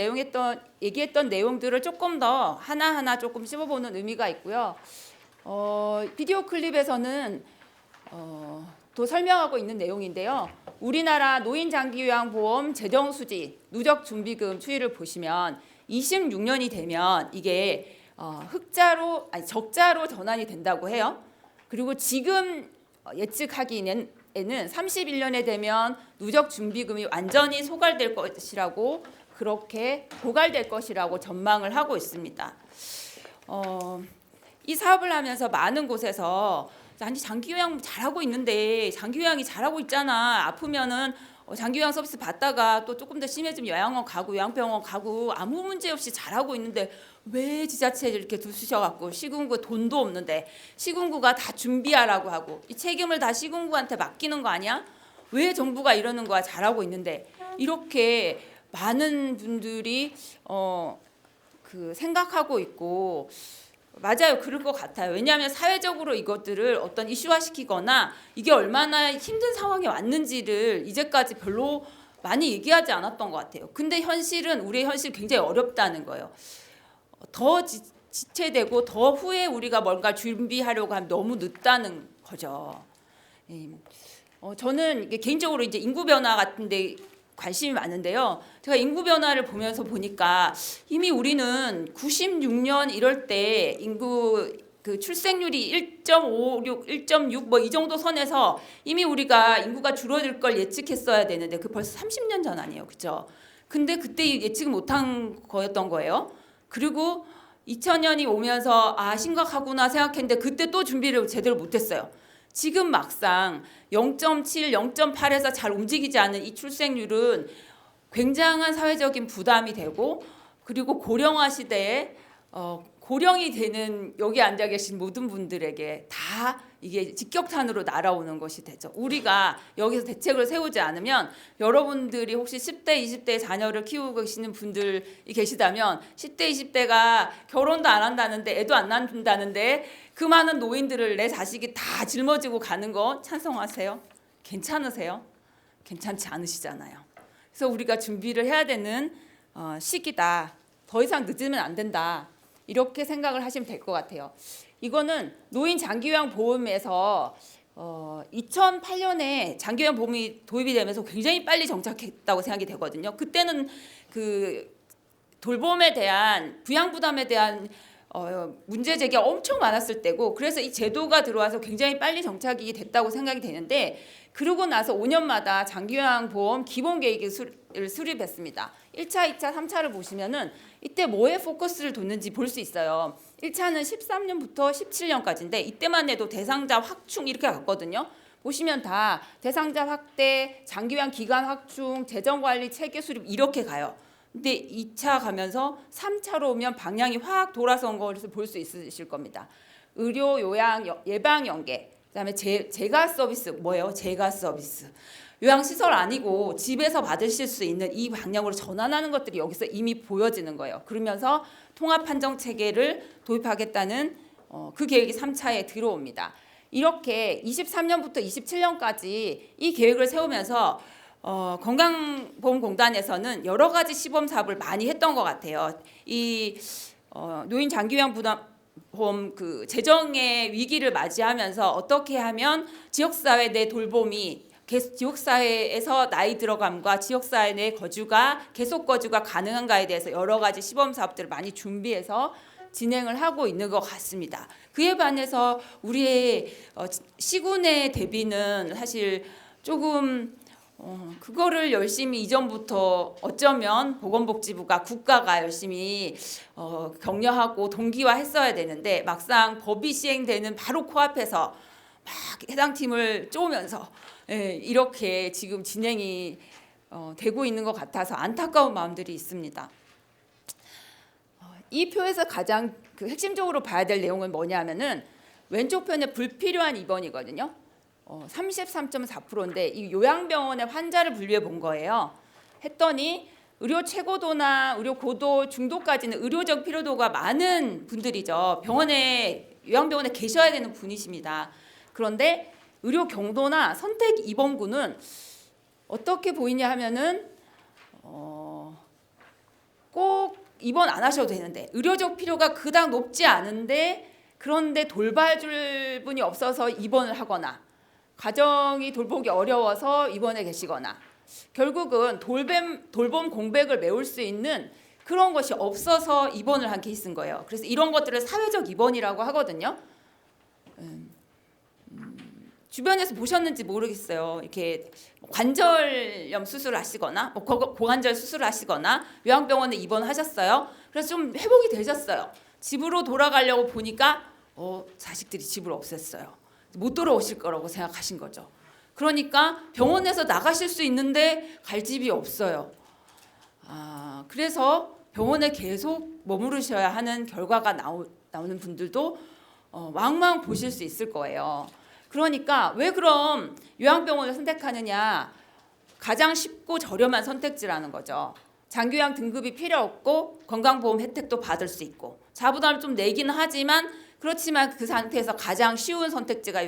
얘기했던 내용들을 조금 더 하나하나 조금 씹어보는 의미가 있고요. 비디오 클립에서는 또 설명하고 있는 내용인데요. 우리나라 노인 장기요양보험 재정수지 누적 준비금 추이를 보시면 26년이 되면 이게 적자로 전환이 된다고 해요. 그리고 지금 예측하기에는 31년에 되면 누적 준비금이 완전히 소갈될 것이라고 그렇게 고갈될 것이라고 전망을 하고 있습니다. 이 사업을 하면서 많은 곳에서 아니 장기요양 잘하고 있는데 장기요양이 잘하고 있잖아. 아프면은 장기요양 서비스 받다가 또 조금 더 심해지면 요양원 가고 요양병원 가고 아무 문제 없이 잘하고 있는데 왜 지자체에 이렇게 두시셔갖고 시군구 돈도 없는데 시군구가 다 준비하라고 하고 이 책임을 다 시군구한테 맡기는 거 아니야? 왜 정부가 이러는 거야? 잘하고 있는데 이렇게 많은 분들이 생각하고 있고 맞아요. 그럴 것 같아요. 왜냐하면 사회적으로 이것들을 어떤 이슈화시키거나 이게 얼마나 힘든 상황에 왔는지를 이제까지 별로 많이 얘기하지 않았던 것 같아요. 근데 현실은 우리의 현실 굉장히 어렵다는 거예요. 더 지체되고 더 후에 우리가 뭔가 준비하려고 하면 너무 늦다는 거죠. 저는 이게 개인적으로 이제 인구 변화 같은데 관심이 많은데요. 제가 인구 변화를 보면서 보니까 이미 우리는 96년 이럴 때 인구 그 출생률이 1.56, 1.6 뭐 이 정도 선에서 이미 우리가 인구가 줄어들 걸 예측했어야 되는데 그 벌써 30년 전 아니에요, 그렇죠? 근데 그때 예측 못한 거였던 거예요. 그리고 2000년이 오면서 심각하구나 생각했는데 그때 또 준비를 제대로 못했어요. 지금 막상 0.7, 0.8에서 잘 움직이지 않은 이 출생률은 굉장한 사회적인 부담이 되고 그리고 고령화 시대에 고령이 되는 여기 앉아 계신 모든 분들에게 다 이게 직격탄으로 날아오는 것이 되죠. 우리가 여기서 대책을 세우지 않으면 여러분들이 혹시 10대, 20대 자녀를 키우고 계시는 분들이 계시다면 10대, 20대가 결혼도 안 한다는데 애도 안 낳는다는데 그 많은 노인들을 내 자식이 다 짊어지고 가는 거 찬성하세요? 괜찮으세요? 괜찮지 않으시잖아요. 그래서 우리가 준비를 해야 되는 시기다. 더 이상 늦으면 안 된다. 이렇게 생각을 하시면 될 것 같아요. 이거는 노인 장기요양 보험에서 2008년에 장기요양 보험이 도입이 되면서 굉장히 빨리 정착했다고 생각이 되거든요. 그때는 그 돌봄에 대한 부양 부담에 대한 문제 제기가 엄청 많았을 때고 그래서 이 제도가 들어와서 굉장히 빨리 정착이 됐다고 생각이 되는데 그러고 나서 5년마다 장기요양 보험 기본 계획을 수립했습니다. 1차, 2차, 3차를 보시면은 이때 뭐에 포커스를 뒀는지 볼 수 있어요. 1차는 13년부터 17년까지인데 이때만 해도 대상자 확충 이렇게 갔거든요. 보시면 다 대상자 확대, 장기요양 기간 확충, 재정관리 체계 수립 이렇게 가요. 근데 2차 가면서 3차로 오면 방향이 확 돌아선 것을 볼 수 있으실 겁니다. 의료, 요양, 예방 연계, 그다음에 재가 서비스 뭐예요? 재가 서비스. 요양시설 아니고 집에서 받으실 수 있는 이 방향으로 전환하는 것들이 여기서 이미 보여지는 거예요. 그러면서 통합판정체계를 도입하겠다는 그 계획이 3차에 들어옵니다. 이렇게 23년부터 27년까지 이 계획을 세우면서 건강보험공단에서는 여러 가지 시범 사업을 많이 했던 것 같아요. 이 노인 장기요양 보험 그 재정의 위기를 맞이하면서 어떻게 하면 지역사회 내 돌봄이 지역사회에서 나이 들어감과 지역사회 내 계속 거주가 가능한가에 대해서 여러 가지 시범 사업들을 많이 준비해서 진행을 하고 있는 것 같습니다. 그에 반해서 우리의 시군의 대비는 사실 조금 그거를 열심히 이전부터 어쩌면 보건복지부가 국가가 열심히 격려하고 동기화했어야 되는데 막상 법이 시행되는 바로 코앞에서 막 해당 팀을 쪼으면서 이렇게 지금 진행이 되고 있는 것 같아서 안타까운 마음들이 있습니다. 이 표에서 가장 그 핵심적으로 봐야 될 내용은 뭐냐면은 왼쪽 편에 불필요한 입원이거든요. 33.4%인데 이 요양병원의 환자를 분류해 본 거예요. 했더니 의료 최고도나 의료 고도, 중도까지는 의료적 필요도가 많은 분들이죠. 요양병원에 계셔야 되는 분이십니다. 그런데 의료 경도나 선택 입원군은 어떻게 보이냐 하면은 꼭 입원 안 하셔도 되는데, 의료적 필요가 그닥 높지 않은데 그런데 돌봐줄 분이 없어서 입원을 하거나, 가정이 돌보기 어려워서 입원해 계시거나, 결국은 돌봄 공백을 메울 수 있는 그런 것이 없어서 입원을 한 케이스인 거예요. 그래서 이런 것들을 사회적 입원이라고 하거든요. 주변에서 보셨는지 모르겠어요. 이렇게 관절염 수술을 하시거나 고관절 수술을 하시거나 요양병원에 입원하셨어요. 그래서 좀 회복이 되셨어요. 집으로 돌아가려고 보니까 자식들이 집을 없앴어요. 못 돌아오실 거라고 생각하신 거죠. 그러니까 병원에서 나가실 수 있는데 갈 집이 없어요. 그래서 병원에 계속 머무르셔야 하는 결과가 나오는 분들도 왕왕 보실 수 있을 거예요. 그러니까 왜 그럼 요양병원을 선택하느냐? 가장 쉽고 저렴한 선택지라는 거죠. 장기요양 등급이 필요 없고 건강보험 혜택도 받을 수 있고 자부담을 좀 내긴 하지만, 그렇지만 그 상태에서 가장 쉬운 선택지가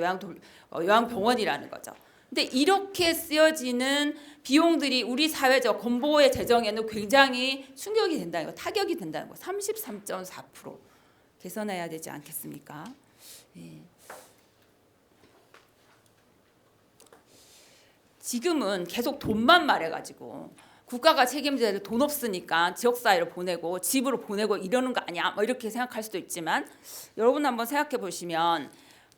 요양병원이라는 거죠. 근데 이렇게 쓰여지는 비용들이 우리 사회적 건보의 재정에는 굉장히 충격이 된다는 거, 타격이 된다는 거. 33.4% 개선해야 되지 않겠습니까? 예. 지금은 계속 돈만 말해가지고 국가가 책임져야 될 돈 없으니까 지역사회로 보내고 집으로 보내고 이러는 거 아니야? 뭐 이렇게 생각할 수도 있지만, 여러분 한번 생각해 보시면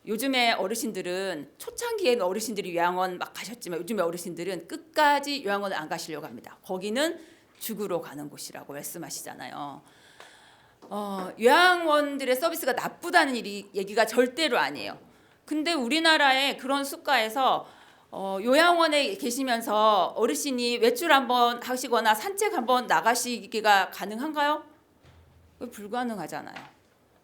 요즘에 어르신들은, 초창기에는 어르신들이 요양원 막 가셨지만 요즘에 어르신들은 끝까지 요양원을 안 가시려고 합니다. 거기는 죽으러 가는 곳이라고 말씀하시잖아요. 요양원들의 서비스가 나쁘다는 얘기가 절대로 아니에요. 근데 우리나라의 그런 수가에서 요양원에 계시면서 어르신이 외출 한번 하시거나 산책 한번 나가시기가 가능한가요? 불가능하잖아요.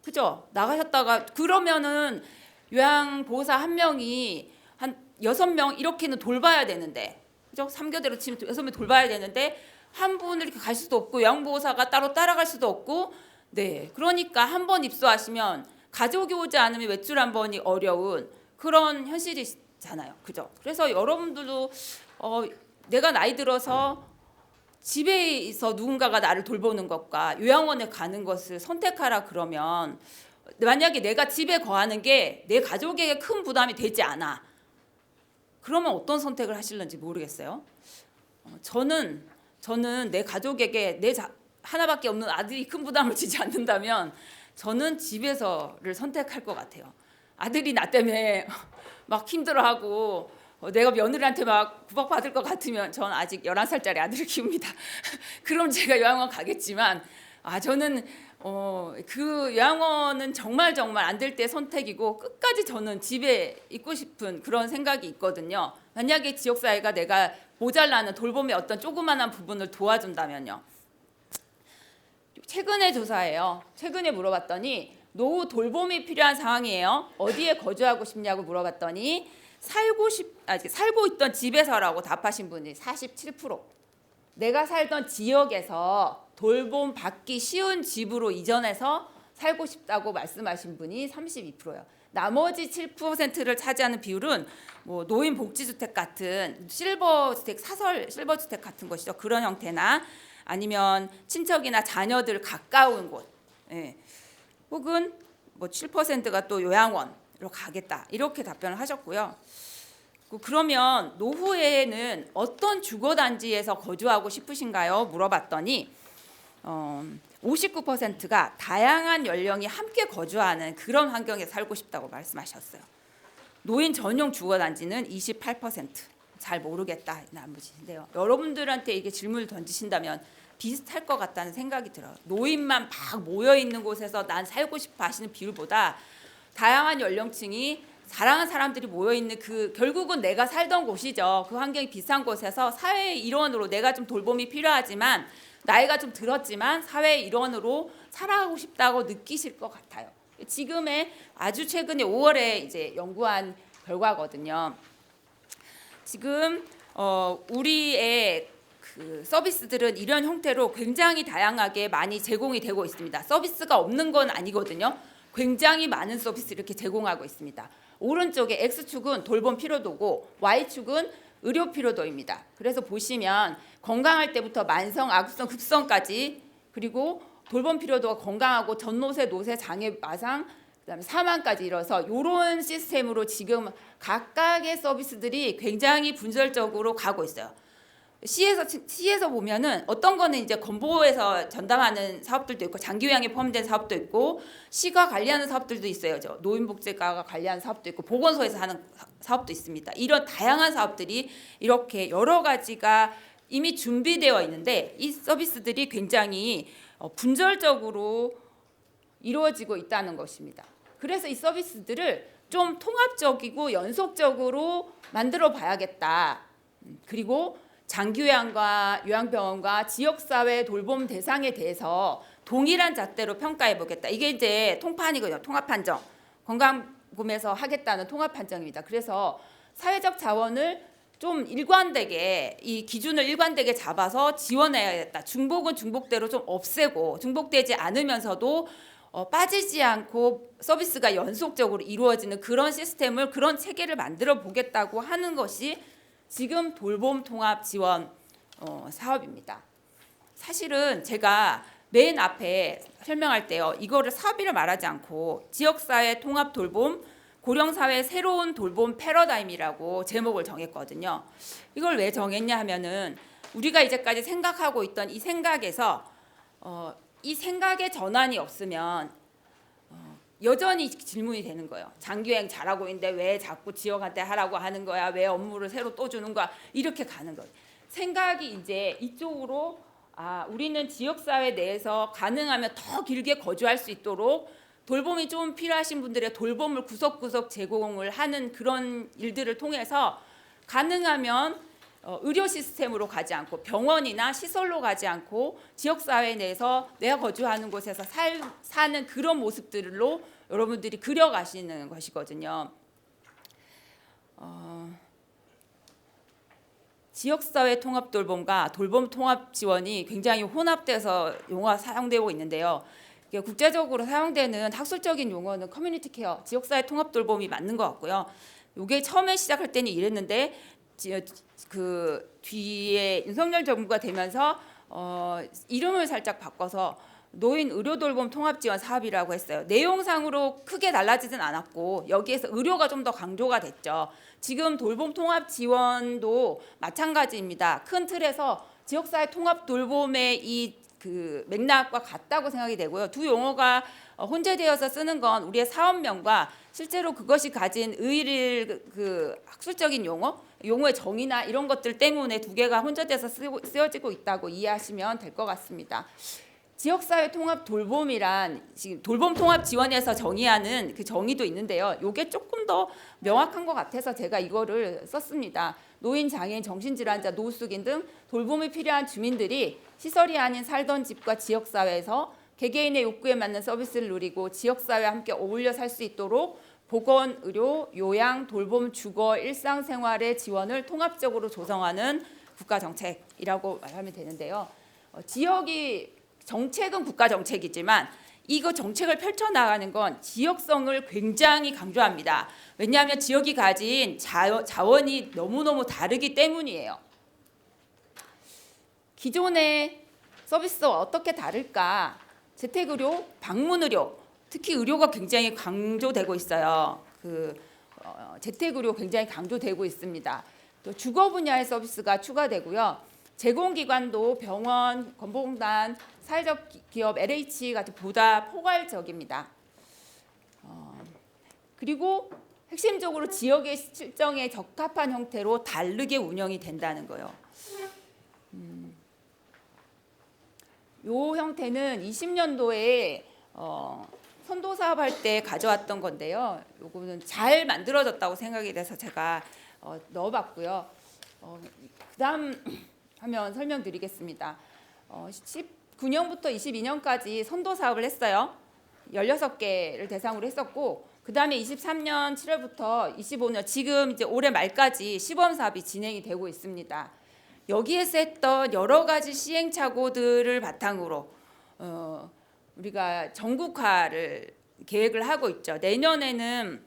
그죠? 나가셨다가 그러면은 요양보호사 한 명이 한 6명 이렇게는 돌봐야 되는데, 그죠? 3교대로 치면 6명 돌봐야 되는데 한 분을 이렇게 갈 수도 없고 요양보호사가 따로 따라갈 수도 없고, 네, 그러니까 한 번 입소하시면 가족이 오지 않으면 외출 한 번이 어려운 그런 현실이잖아요. 그죠? 그래서 여러분들도 내가 나이 들어서 집에서 누군가가 나를 돌보는 것과 요양원에 가는 것을 선택하라 그러면, 만약에 내가 집에 거하는 게 내 가족에게 큰 부담이 되지 않아, 그러면 어떤 선택을 하실는지 모르겠어요. 저는 내 가족에게 하나밖에 없는 아들이 큰 부담을 지지 않는다면 저는 집에서를 선택할 것 같아요. 아들이 나 때문에 막 힘들어하고 내가 며느리한테 막 구박받을 것 같으면, 전 아직 11살짜리 아들을 키웁니다. 그럼 제가 요양원 가겠지만, 저는 그 요양원은 정말 안 될 때 선택이고, 끝까지 저는 집에 있고 싶은 그런 생각이 있거든요. 만약에 지역사회가 내가 모자라는 돌봄의 어떤 조그마한 부분을 도와준다면요. 최근의 조사예요. 최근에 물어봤더니 노후 돌봄이 필요한 상황이에요. 어디에 거주하고 싶냐고 물어봤더니 살고 있던 집에서라고 답하신 분이 47%. 내가 살던 지역에서 돌봄 받기 쉬운 집으로 이전해서 살고 싶다고 말씀하신 분이 32%예요. 나머지 7%를 차지하는 비율은 뭐 노인복지주택 같은 실버주택, 사설 실버주택 같은 것이죠. 그런 형태나 아니면 친척이나 자녀들 가까운 곳, 혹은 뭐 7%가 또 요양원으로 가겠다, 이렇게 답변을 하셨고요. 그러면 노후에는 어떤 주거단지에서 거주하고 싶으신가요? 물어봤더니 59%가 다양한 연령이 함께 거주하는 그런 환경에 살고 싶다고 말씀하셨어요. 노인 전용 주거단지는 28%. 잘 모르겠다 나머지인데요. 여러분들한테 이게 질문을 던지신다면 비슷할 것 같다는 생각이 들어요. 노인만 막 모여 있는 곳에서 난 살고 싶어 하시는 비율보다 다양한 연령층이 사랑하는 사람들이 모여 있는 결국은 내가 살던 곳이죠. 그 환경이 비슷한 곳에서 사회의 일원으로, 내가 좀 돌봄이 필요하지만 나이가 좀 들었지만 사회의 일원으로 살아가고 싶다고 느끼실 것 같아요. 지금의 아주 최근에 5월에 이제 연구한 결과거든요. 지금 우리의 그 서비스들은 이런 형태로 굉장히 다양하게 많이 제공이 되고 있습니다. 서비스가 없는 건 아니거든요. 굉장히 많은 서비스 이렇게 제공하고 있습니다. 오른쪽에 X축은 돌봄 피로도고 Y축은 의료 피로도입니다. 그래서 보시면 건강할 때부터 만성, 악성, 급성까지 그리고 돌봄 피로도가 건강하고 전노쇠, 노쇠, 장애, 마상, 그다음에 사망까지 이뤄서 이런 시스템으로 지금 각각의 서비스들이 굉장히 분절적으로 가고 있어요. 시에서 보면은 어떤 거는 이제 건보에서 전담하는 사업들도 있고 장기요양에 포함된 사업도 있고 시가 관리하는 사업들도 있어요. 저 노인복지과가 관리하는 사업도 있고 보건소에서 하는 사업도 있습니다. 이런 다양한 사업들이 이렇게 여러 가지가 이미 준비되어 있는데 이 서비스들이 굉장히 분절적으로 이루어지고 있다는 것입니다. 그래서 이 서비스들을 좀 통합적이고 연속적으로 만들어 봐야겠다. 그리고 장기요양과 요양병원과 지역사회 돌봄 대상에 대해서 동일한 잣대로 평가해 보겠다. 이게 이제 통판이거든요. 통합판정. 건강보험에서 하겠다는 통합판정입니다. 그래서 사회적 자원을 좀 일관되게 이 기준을 일관되게 잡아서 지원해야겠다. 중복은 중복대로 좀 없애고 중복되지 않으면서도 빠지지 않고 서비스가 연속적으로 이루어지는 그런 시스템을 그런 체계를 만들어 보겠다고 하는 것이 지금 돌봄 통합 지원 사업입니다. 사실은 제가 맨 앞에 설명할 때요. 이거를 사업비를 말하지 않고 지역사회 통합 돌봄 고령사회 새로운 돌봄 패러다임이라고 제목을 정했거든요. 이걸 왜 정했냐 하면은 우리가 이제까지 생각하고 있던 이 생각에서 이 생각의 전환이 없으면 여전히 질문이 되는 거예요. 장기여행 잘하고 있는데 왜 자꾸 지역한테 하라고 하는 거야? 왜 업무를 새로 또 주는 거야? 이렇게 가는 거예요. 생각이 이제 이쪽으로 우리는 지역사회 내에서 가능하면 더 길게 거주할 수 있도록 돌봄이 좀 필요하신 분들의 돌봄을 구석구석 제공을 하는 그런 일들을 통해서 가능하면 의료 시스템으로 가지 않고 병원이나 시설로 가지 않고 지역사회 내에서 내가 거주하는 곳에서 사는 그런 모습들로 여러분들이 그려가시는 것이거든요. 지역사회 통합 돌봄과 돌봄 통합 지원이 굉장히 혼합돼서 용어가 사용되고 있는데요. 국제적으로 사용되는 학술적인 용어는 커뮤니티 케어, 지역사회 통합 돌봄이 맞는 것 같고요. 이게 처음에 시작할 때는 이랬는데 그 뒤에 윤석열 정부가 되면서 이름을 살짝 바꿔서 노인 의료 돌봄 통합 지원 사업이라고 했어요. 내용상으로 크게 달라지진 않았고 여기에서 의료가 좀 더 강조가 됐죠. 지금 돌봄 통합 지원도 마찬가지입니다. 큰 틀에서 지역사회 통합 돌봄의 그 맥락과 같다고 생각이 되고요. 두 용어가 혼재되어서 쓰는 건 우리의 사업명과 실제로 그것이 가진 의의를 그 학술적인 용어의 정의나 이런 것들 때문에 두 개가 혼재돼서 쓰여지고 있다고 이해하시면 될 것 같습니다. 지역사회 통합 돌봄이란 지금 돌봄 통합 지원에서 정의하는 그 정의도 있는데요. 이게 조금 더 명확한 것 같아서 제가 이거를 썼습니다. 노인, 장애인, 정신질환자, 노숙인 등 돌봄이 필요한 주민들이 시설이 아닌 살던 집과 지역사회에서 개개인의 욕구에 맞는 서비스를 누리고 지역사회와 함께 어울려 살 수 있도록 보건, 의료, 요양, 돌봄, 주거, 일상생활의 지원을 통합적으로 조성하는 국가정책이라고 말하면 되는데요. 정책은 국가정책이지만 이거 정책을 펼쳐나가는 건 지역성을 굉장히 강조합니다. 왜냐하면 지역이 가진 자원이 너무너무 다르기 때문이에요. 기존의 서비스와 어떻게 다를까? 재택의료, 방문의료, 특히 의료가 굉장히 강조되고 있어요. 재택의료 굉장히 강조되고 있습니다. 또 주거 분야의 서비스가 추가되고요. 제공기관도 병원, 건보공단, 사회적 기업, LH 같은 보다 포괄적입니다. 그리고 핵심적으로 지역의 실정에 적합한 형태로 다르게 운영이 된다는 거예요. 이 형태는 20년도에 선도 사업할 때 가져왔던 건데요. 요거는 잘 만들어졌다고 생각이 돼서 제가 넣어봤고요. 그다음 화면 설명드리겠습니다. 19년부터 22년까지 선도 사업을 했어요. 16개를 대상으로 했었고 그 다음에 23년 7월부터 25년 지금 이제 올해 말까지 시범 사업이 진행이 되고 있습니다. 여기에서 했던 여러 가지 시행착오들을 바탕으로 우리가 전국화를 계획을 하고 있죠. 내년에는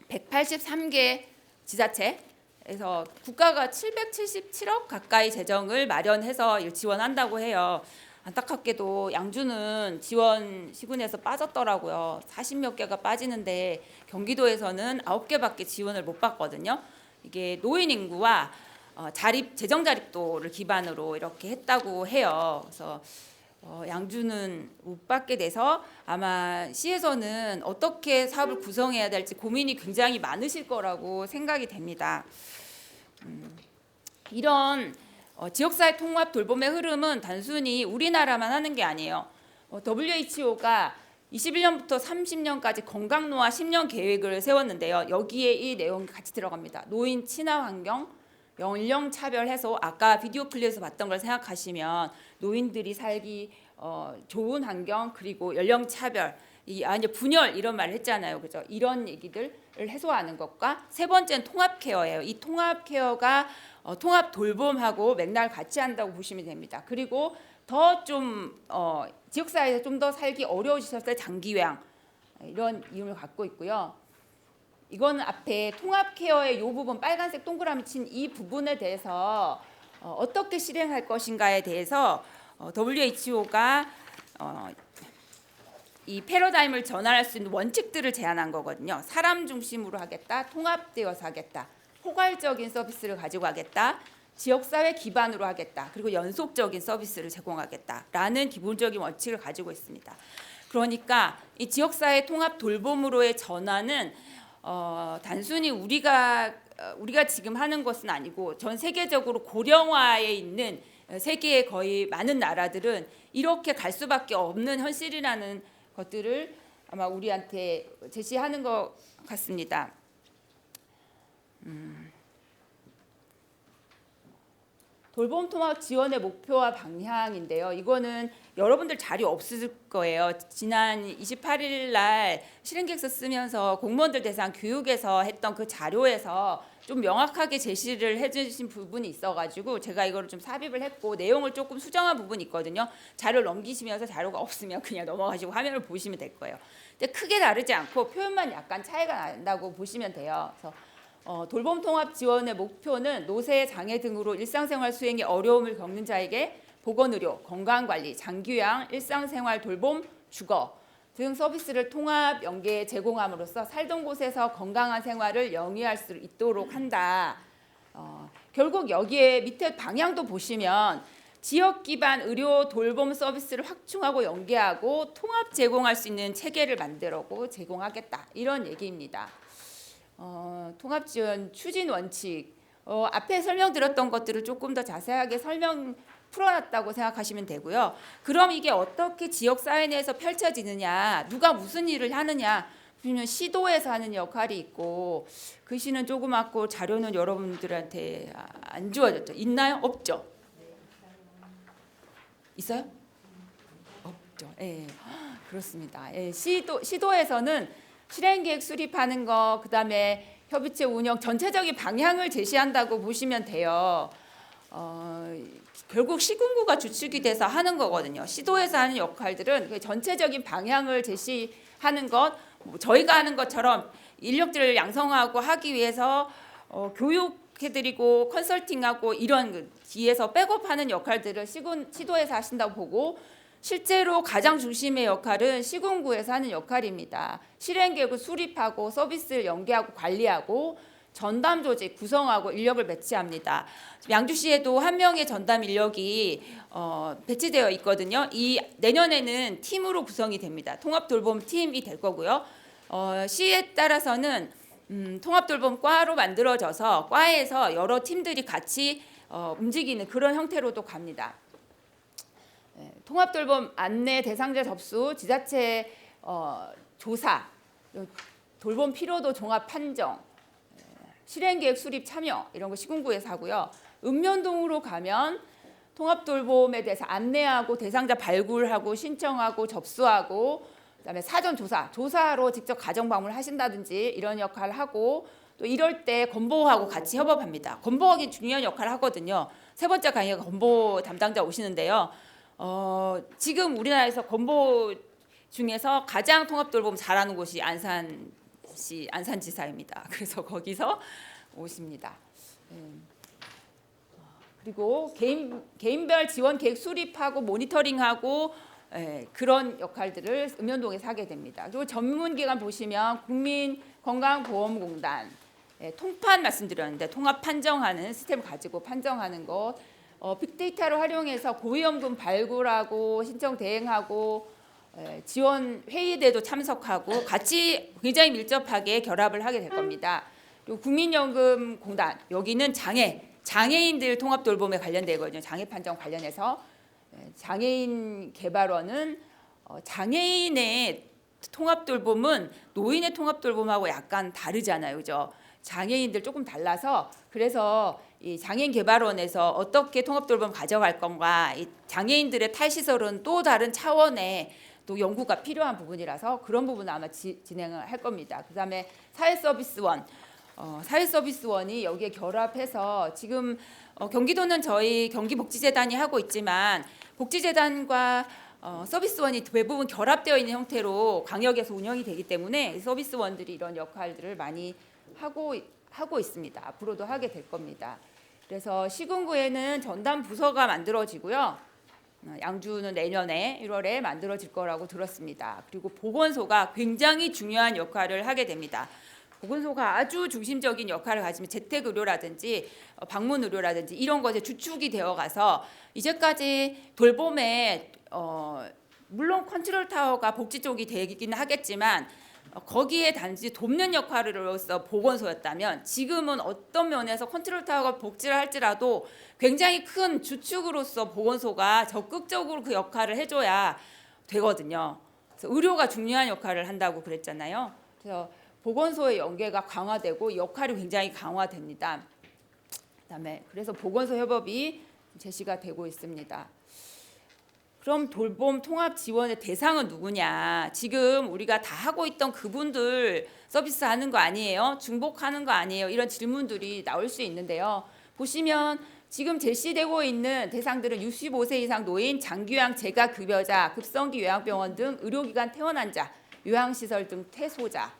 183개 지자체에서 국가가 777억 가까이 재정을 마련해서 지원한다고 해요. 안타깝게도 양주는 지원 시군에서 빠졌더라고요. 40몇 개가 빠지는데 경기도에서는 9개밖에 지원을 못 받거든요. 이게 노인 인구와 재정 자립도를 기반으로 이렇게 했다고 해요. 그래서 양주는 못 받게 돼서 아마 시에서는 어떻게 사업을 구성해야 될지 고민이 굉장히 많으실 거라고 생각이 됩니다. 이런 지역사회 통합 돌봄의 흐름은 단순히 우리나라만 하는 게 아니에요. WHO가 21년부터 30년까지 건강노화 10년 계획을 세웠는데요. 여기에 이 내용이 같이 들어갑니다. 노인 친화 환경, 연령 차별 해소. 아까 비디오 클립에서 봤던 걸 생각하시면 노인들이 살기 좋은 환경, 그리고 연령 차별, 이제 분열 이런 말을 했잖아요. 그죠? 이런 얘기들을 해소하는 것과 세 번째는 통합 케어예요. 이 통합 케어가 통합 돌봄하고 맥락을 같이 한다고 보시면 됩니다. 그리고 더 좀 지역사회에서 좀 더 살기 어려우셨을 때 장기요양, 이런 이유를 갖고 있고요. 이거는 앞에 통합 케어의 이 부분 빨간색 동그라미 친 이 부분에 대해서 어떻게 실행할 것인가에 대해서 WHO가 이 패러다임을 전환할 수 있는 원칙들을 제안한 거거든요. 사람 중심으로 하겠다, 통합되어서 하겠다, 포괄적인 서비스를 가지고 하겠다, 지역사회 기반으로 하겠다, 그리고 연속적인 서비스를 제공하겠다라는 기본적인 원칙을 가지고 있습니다. 그러니까 이 지역사회 통합 돌봄으로의 전환은 단순히 우리가 지금 하는 것은 아니고 전 세계적으로 고령화에 있는 세계의 거의 많은 나라들은 이렇게 갈 수밖에 없는 현실이라는 것들을 아마 우리한테 제시하는 것 같습니다. 돌봄 통합 지원의 목표와 방향인데요. 이거는 여러분들 자료 없을 거예요. 지난 28일 날 실행계획서 쓰면서 공무원들 대상 교육에서 했던 그 자료에서 좀 명확하게 제시를 해주신 부분이 있어가지고 제가 이거를 좀 삽입을 했고 내용을 조금 수정한 부분이 있거든요. 자료를 넘기시면서 자료가 없으면 그냥 넘어가시고 화면을 보시면 될 거예요. 근데 크게 다르지 않고 표현만 약간 차이가 난다고 보시면 돼요. 그래서 돌봄 통합 지원의 목표는 노쇠, 장애 등으로 일상생활 수행에 어려움을 겪는 자에게 보건의료, 건강관리, 장기요양, 일상생활 돌봄, 주거 등 서비스를 통합 연계 제공함으로써 살던 곳에서 건강한 생활을 영위할 수 있도록 한다. 결국 여기에 밑에 방향도 보시면 지역 기반 의료 돌봄 서비스를 확충하고 연계하고 통합 제공할 수 있는 체계를 만들고 제공하겠다, 이런 얘기입니다. 통합 지원 추진 원칙, 앞에 설명드렸던 것들을 조금 더 자세하게 풀어놨다고 생각하시면 되고요. 그럼 이게 어떻게 지역사회 내에서 펼쳐지느냐, 누가 무슨 일을 하느냐, 보면 시도에서 하는 역할이 있고, 글씨는 조그맣고 자료는 여러분들한테 안 주어졌죠. 있나요? 없죠? 있어요? 없죠. 예, 그렇습니다. 예, 시도에서는 실행계획 수립하는 거, 그다음에 협의체 운영 전체적인 방향을 제시한다고 보시면 돼요. 결국 시군구가 주축이 돼서 하는 거거든요. 시도에서 하는 역할들은 그 전체적인 방향을 제시하는 것, 저희가 하는 것처럼 인력들을 양성하고 하기 위해서 교육해드리고 컨설팅하고 이런 뒤에서 백업하는 역할들을 시도에서 하신다고 보고, 실제로 가장 중심의 역할은 시군구에서 하는 역할입니다. 실행계획을 수립하고 서비스를 연계하고 관리하고 전담 조직 구성하고 인력을 배치합니다. 양주시에도 한 명의 전담 인력이 배치되어 있거든요. 이 내년에는 팀으로 구성이 됩니다. 통합돌봄 팀이 될 거고요. 시에 따라서는 통합돌봄과로 만들어져서 과에서 여러 팀들이 같이 움직이는 그런 형태로도 갑니다. 통합돌봄 안내 대상자 접수, 지자체 조사, 돌봄 피로도 종합 판정, 실행계획 수립 참여, 이런 거 시군구에서 하고요. 읍면동으로 가면 통합돌봄에 대해서 안내하고 대상자 발굴하고 신청하고 접수하고, 그다음에 사전 조사로 직접 가정 방문을 하신다든지 이런 역할을 하고 또 이럴 때 건보하고 같이 협업합니다. 건보하기 중요한 역할을 하거든요. 세 번째 강의가 건보 담당자 오시는데요. 지금 우리나라에서 건보 중에서 가장 통합돌봄 잘하는 곳이 안산지사입니다. 그래서 거기서 오십니다. 그리고 개인별 지원 계획 수립하고 모니터링하고 그런 역할들을 읍면동에서 하게 됩니다. 그리고 전문기관 보시면 국민건강보험공단 통판 말씀드렸는데 통합 판정하는 시스템 가지고 판정하는 것, 빅데이터를 활용해서 고위험군 발굴하고 신청 대행하고 지원 회의에도 참석하고 같이 굉장히 밀접하게 결합을 하게 될 겁니다. 그리고 국민연금공단 여기는 장애인들 통합 돌봄에 관련되거든요. 장애 판정 관련해서 장애인 개발원은 장애인의 통합 돌봄은 노인의 통합 돌봄하고 약간 다르잖아요, 그죠? 장애인들 조금 달라서 그래서 이 장애인 개발원에서 어떻게 통합 돌봄 가져갈 건가, 이 장애인들의 탈시설은 또 다른 차원의 또 연구가 필요한 부분이라서 그런 부분은 아마 진행을 할 겁니다. 그다음에 사회서비스원이 여기에 결합해서 지금 경기도는 저희 경기복지재단이 하고 있지만 복지재단과 서비스원이 대부분 결합되어 있는 형태로 광역에서 운영이 되기 때문에 서비스원들이 이런 역할들을 많이 하고 있습니다. 앞으로도 하게 될 겁니다. 그래서 시군구에는 전담 부서가 만들어지고요. 양주는 내년에 1월에 만들어질 거라고 들었습니다. 그리고 보건소가 굉장히 중요한 역할을 하게 됩니다. 보건소가 아주 중심적인 역할을 가지면 재택의료라든지 방문의료라든지 이런 것에 주축이 되어가서 이제까지 돌봄에 물론 컨트롤타워가 복지 쪽이 되긴 하겠지만 거기에 단지 돕는 역할으로서 보건소였다면 지금은 어떤 면에서 컨트롤타워가 복지를 할지라도 굉장히 큰 주축으로서 보건소가 적극적으로 그 역할을 해줘야 되거든요. 그래서 의료가 중요한 역할을 한다고 그랬잖아요. 그래서 보건소의 연계가 강화되고 역할이 굉장히 강화됩니다. 그다음에 그래서 보건소 협업이 제시가 되고 있습니다. 그럼 돌봄 통합 지원의 대상은 누구냐? 지금 우리가 다 하고 있던 그분들 서비스 하는 거 아니에요? 중복하는 거 아니에요? 이런 질문들이 나올 수 있는데요. 보시면 지금 제시되고 있는 대상들은 65세 이상 노인, 장기요양 재가급여자, 급성기 요양병원 등 의료기관 퇴원한 자, 요양시설 등 퇴소자,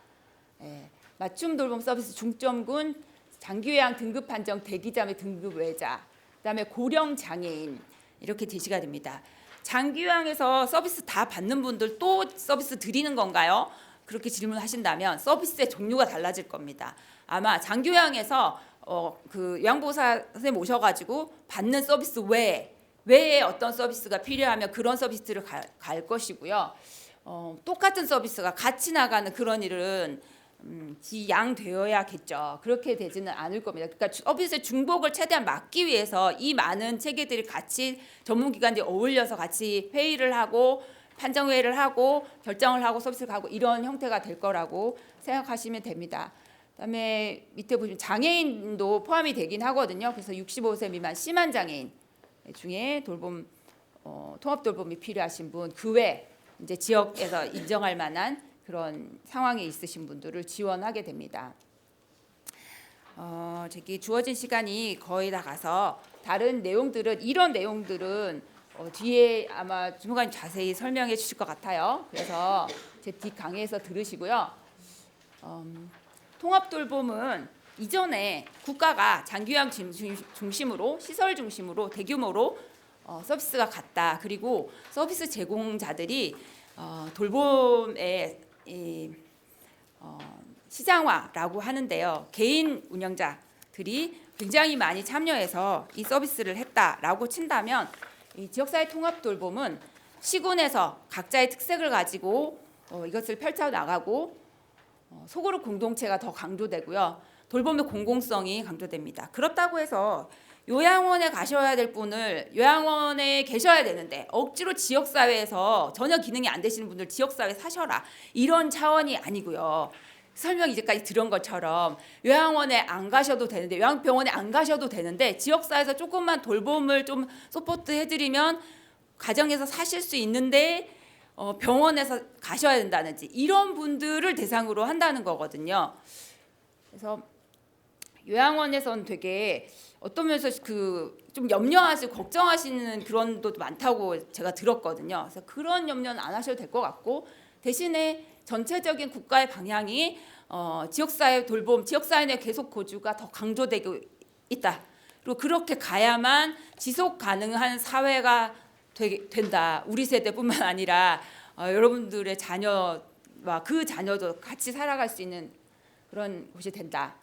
맞춤 돌봄 서비스 중점군, 장기요양 등급 판정 대기자 및 등급 외자, 그다음에 고령 장애인 이렇게 제시가 됩니다. 장기요양에서 서비스 다 받는 분들 또 서비스 드리는 건가요? 그렇게 질문하신다면 서비스의 종류가 달라질 겁니다. 아마 장기요양에서 그 요양보호사 선생님 오셔가지고 받는 서비스 외에 어떤 서비스가 필요하면 그런 서비스를 갈 것이고요. 똑같은 서비스가 같이 나가는 그런 일은 지양되어야겠죠. 그렇게 되지는 않을 겁니다. 그러니까 서비스의 중복을 최대한 막기 위해서 이 많은 체계들이 같이 전문기관들이 어울려서 같이 회의를 하고 판정회의를 하고 결정을 하고 서비스를 가고 이런 형태가 될 거라고 생각하시면 됩니다. 그다음에 밑에 보시면 장애인도 포함이 되긴 하거든요. 그래서 65세 미만 심한 장애인 중에 돌봄 통합 돌봄이 필요하신 분, 그 외 이제 지역에서 인정할 만한 그런 상황에 있으신 분들을 지원하게 됩니다. 저기 주어진 시간이 거의 다 가서 다른 내용들은 이런 내용들은 뒤에 아마 주무관님 자세히 설명해 주실 것 같아요. 그래서 제 뒷 강의에서 들으시고요. 통합돌봄은 이전에 국가가 장기요양 중심으로 시설 중심으로 대규모로 서비스가 갔다. 그리고 서비스 제공자들이 돌봄의 시장화라고 하는데요. 개인 운영자들이 굉장히 많이 참여해서 이 서비스를 했다라고 친다면 이 지역사회 통합 돌봄은 시군에서 각자의 특색을 가지고 이것을 펼쳐나가고 소그룹 공동체가 더 강조되고요. 돌봄의 공공성이 강조됩니다. 그렇다고 해서 요양원에 가셔야 될 분을 요양원에 계셔야 되는데 억지로 지역사회에서 전혀 기능이 안 되시는 분들 지역사회 사셔라 이런 차원이 아니고요. 설명 이제까지 들은 것처럼 요양원에 안 가셔도 되는데 요양병원에 안 가셔도 되는데 지역사회에서 조금만 돌봄을 좀 서포트 해드리면 가정에서 사실 수 있는데 병원에서 가셔야 된다든지 이런 분들을 대상으로 한다는 거거든요. 그래서 요양원에서는 되게 어떤 면에서 좀 염려하시고 걱정하시는 그런 분도 많다고 제가 들었거든요. 그래서 그런 염려는 안 하셔도 될 것 같고 대신에 전체적인 국가의 방향이 지역사회 돌봄, 지역사회 내 계속 거주가 더 강조되고 있다. 그리고 그렇게 가야만 지속 가능한 사회가 된다. 우리 세대뿐만 아니라 여러분들의 자녀와 그 자녀도 같이 살아갈 수 있는 그런 곳이 된다.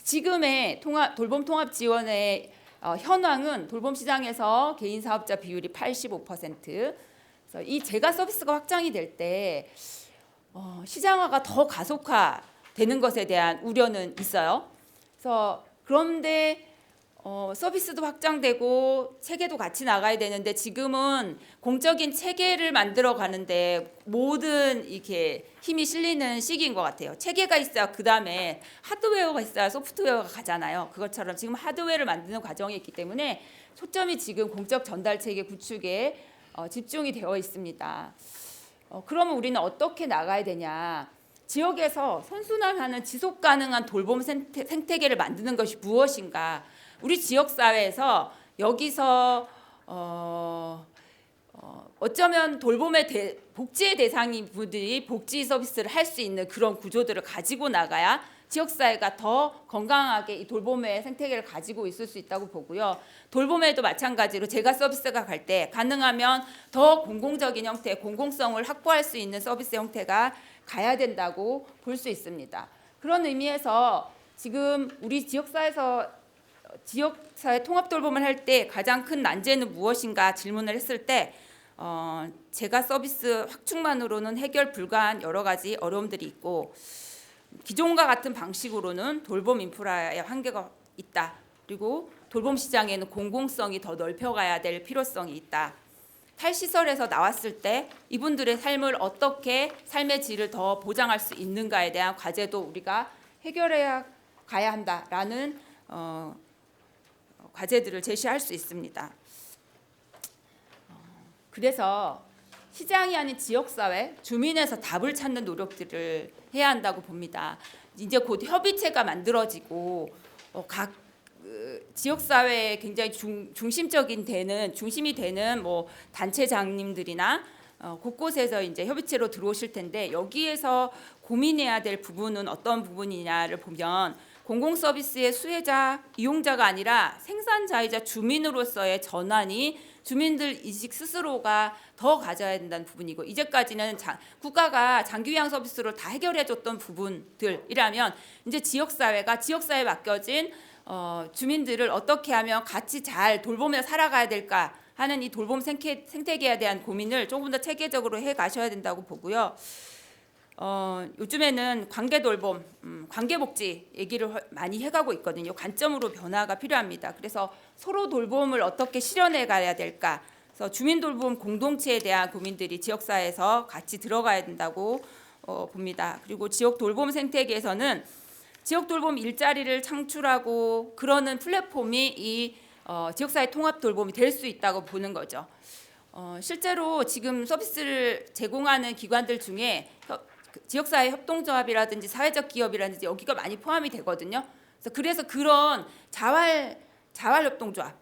지금의 돌봄 통합 지원의 현황은 돌봄 시장에서 개인 사업자 비율이 85%. 그래서 이 제가 서비스가 확장이 될 때 시장화가 더 가속화되는 것에 대한 우려는 있어요. 그래서 그런데 서비스도 확장되고 체계도 같이 나가야 되는데 지금은 공적인 체계를 만들어 가는데 모든 이렇게 힘이 실리는 시기인 것 같아요. 체계가 있어야 그 다음에 하드웨어가 있어야 소프트웨어가 가잖아요. 그것처럼 지금 하드웨어를 만드는 과정이 있기 때문에 초점이 지금 공적 전달 체계 구축에 집중이 되어 있습니다. 그러면 우리는 어떻게 나가야 되냐? 지역에서 선순환하는 지속 가능한 돌봄 생태계를 만드는 것이 무엇인가? 우리 지역 사회에서 여기서 어쩌면 돌봄의 복지의 대상인 분들이 복지 서비스를 할 수 있는 그런 구조들을 가지고 나가야 지역 사회가 더 건강하게 이 돌봄의 생태계를 가지고 있을 수 있다고 보고요. 돌봄에도 마찬가지로 제가 서비스가 갈 때 가능하면 더 공공적인 형태, 공공성을 확보할 수 있는 서비스 형태가 가야 된다고 볼 수 있습니다. 그런 의미에서 지금 우리 지역사회에서 지역사회 통합 돌봄을 할 때 가장 큰 난제는 무엇인가 질문을 했을 때 제가 서비스 확충만으로는 해결 불가한 여러 가지 어려움들이 있고 기존과 같은 방식으로는 돌봄 인프라에 한계가 있다. 그리고 돌봄 시장에는 공공성이 더 넓혀가야 될 필요성이 있다. 탈시설에서 나왔을 때 이분들의 삶을 어떻게 삶의 질을 더 보장할 수 있는가에 대한 과제도 우리가 해결해야 가야 한다라는 과제들을 제시할 수 있습니다. 그래서 시장이 아닌 지역사회, 주민에서 답을 찾는 노력들을 해야 한다고 봅니다. 이제 곧 협의체가 만들어지고 각 지역사회에 굉장히 중심이 되는 뭐 단체장님들이나 곳곳에서 이제 협의체로 들어오실 텐데 여기에서 고민해야 될 부분은 어떤 부분이냐를 보면 공공 서비스의 수혜자, 이용자가 아니라 생산자이자 주민으로서의 전환이 주민들 인식 스스로가 더 가져야 된다는 부분이고 이제까지는 국가가 장기 요양 서비스로 다 해결해줬던 부분들이라면 이제 지역사회가 지역사회에 맡겨진 주민들을 어떻게 하면 같이 잘 돌보며 살아가야 될까 하는 이 돌봄 생태계에 대한 고민을 조금 더 체계적으로 해 가셔야 된다고 보고요. 요즘에는 관계돌봄, 관계복지 얘기를 많이 해가고 있거든요. 관점으로 변화가 필요합니다. 그래서 서로 돌봄을 어떻게 실현해 가야 될까. 그래서 주민돌봄 공동체에 대한 고민들이 지역사회에서 같이 들어가야 된다고 봅니다. 그리고 지역돌봄 생태계에서는 지역돌봄 일자리를 창출하고 그러는 플랫폼이 이 지역사회 통합돌봄이 될 수 있다고 보는 거죠. 실제로 지금 서비스를 제공하는 기관들 중에 지역사회 협동조합이라든지 사회적 기업이라든지 여기가 많이 포함이 되거든요. 그래서 그런 자활협동조합,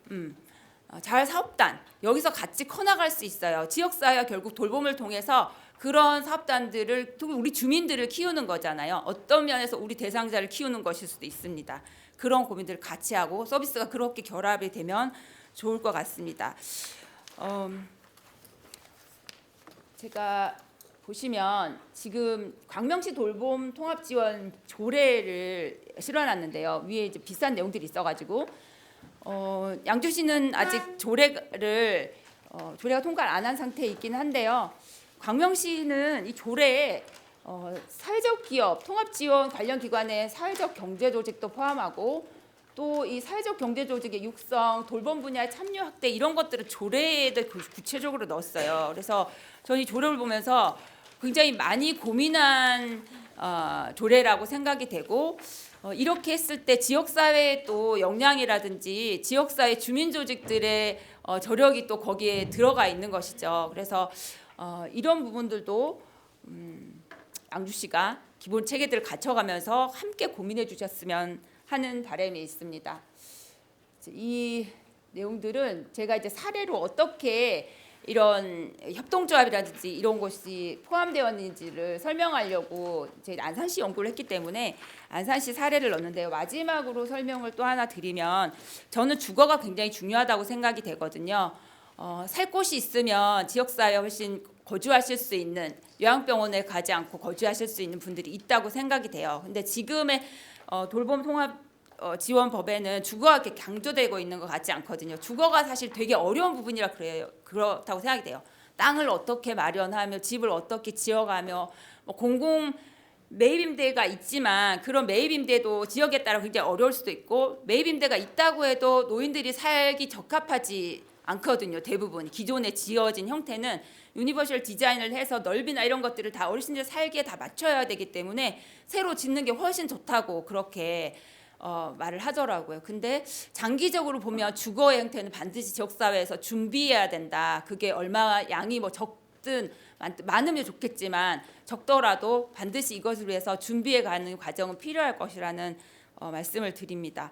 자활사업단 여기서 같이 커나갈 수 있어요. 지역사회가 결국 돌봄을 통해서 그런 사업단들을 우리 주민들을 키우는 거잖아요. 어떤 면에서 우리 대상자를 키우는 것일 수도 있습니다. 그런 고민들을 같이 하고 서비스가 그렇게 결합이 되면 좋을 것 같습니다. 제가 보시면 지금 광명시 돌봄 통합 지원 조례를 실어놨는데요. 위에 이제 비슷한 내용들이 있어가지고 양주시는 아직 조례가 통과를 안 한 상태에 있긴 한데요. 광명시는 이 조례에 사회적 기업 통합 지원 관련 기관의 사회적 경제 조직도 포함하고 또 이 사회적 경제 조직의 육성, 돌봄 분야의 참여 확대 이런 것들을 조례에 구체적으로 넣었어요. 그래서 저는 이 조례를 보면서 굉장히 많이 고민한 조례라고 생각이 되고 이렇게 했을 때 지역사회의 또 역량이라든지 지역사회 주민조직들의 저력이 또 거기에 들어가 있는 것이죠. 그래서 이런 부분들도 양주시가 기본 체계들을 갖춰가면서 함께 고민해 주셨으면 하는 바람이 있습니다. 이 내용들은 제가 이제 사례로 어떻게 이런 협동조합이라든지 이런 것이 포함되었는지를 설명하려고 이제 안산시 연구를 했기 때문에 안산시 사례를 넣었는데요. 마지막으로 설명을 또 하나 드리면 저는 주거가 굉장히 중요하다고 생각이 되거든요. 살 곳이 있으면 지역사회에 훨씬 거주하실 수 있는, 요양병원에 가지 않고 거주하실 수 있는 분들이 있다고 생각이 돼요. 근데 지금의 돌봄 통합 지원법에는 주거가 이렇게 강조되고 있는 것 같지 않거든요. 주거가 사실 되게 어려운 부분이라 그렇다고 생각이 돼요. 땅을 어떻게 마련하며 집을 어떻게 지어가며 공공 매입임대가 있지만 그런 매입임대도 지역에 따라 굉장히 어려울 수도 있고, 매입임대가 있다고 해도 노인들이 살기 적합하지 않거든요. 대부분 기존에 지어진 형태는 유니버셜 디자인을 해서 넓이나 이런 것들을 다 어르신들 살기에 다 맞춰야 되기 때문에 새로 짓는 게 훨씬 좋다고 그렇게 말을 하더라고요. 근데 장기적으로 보면 주거의 형태는 반드시 지역사회에서 준비해야 된다. 그게 얼마 양이 뭐 적든 많으면 좋겠지만 적더라도 반드시 이것을 위해서 준비해 가는 과정은 필요할 것이라는 말씀을 드립니다.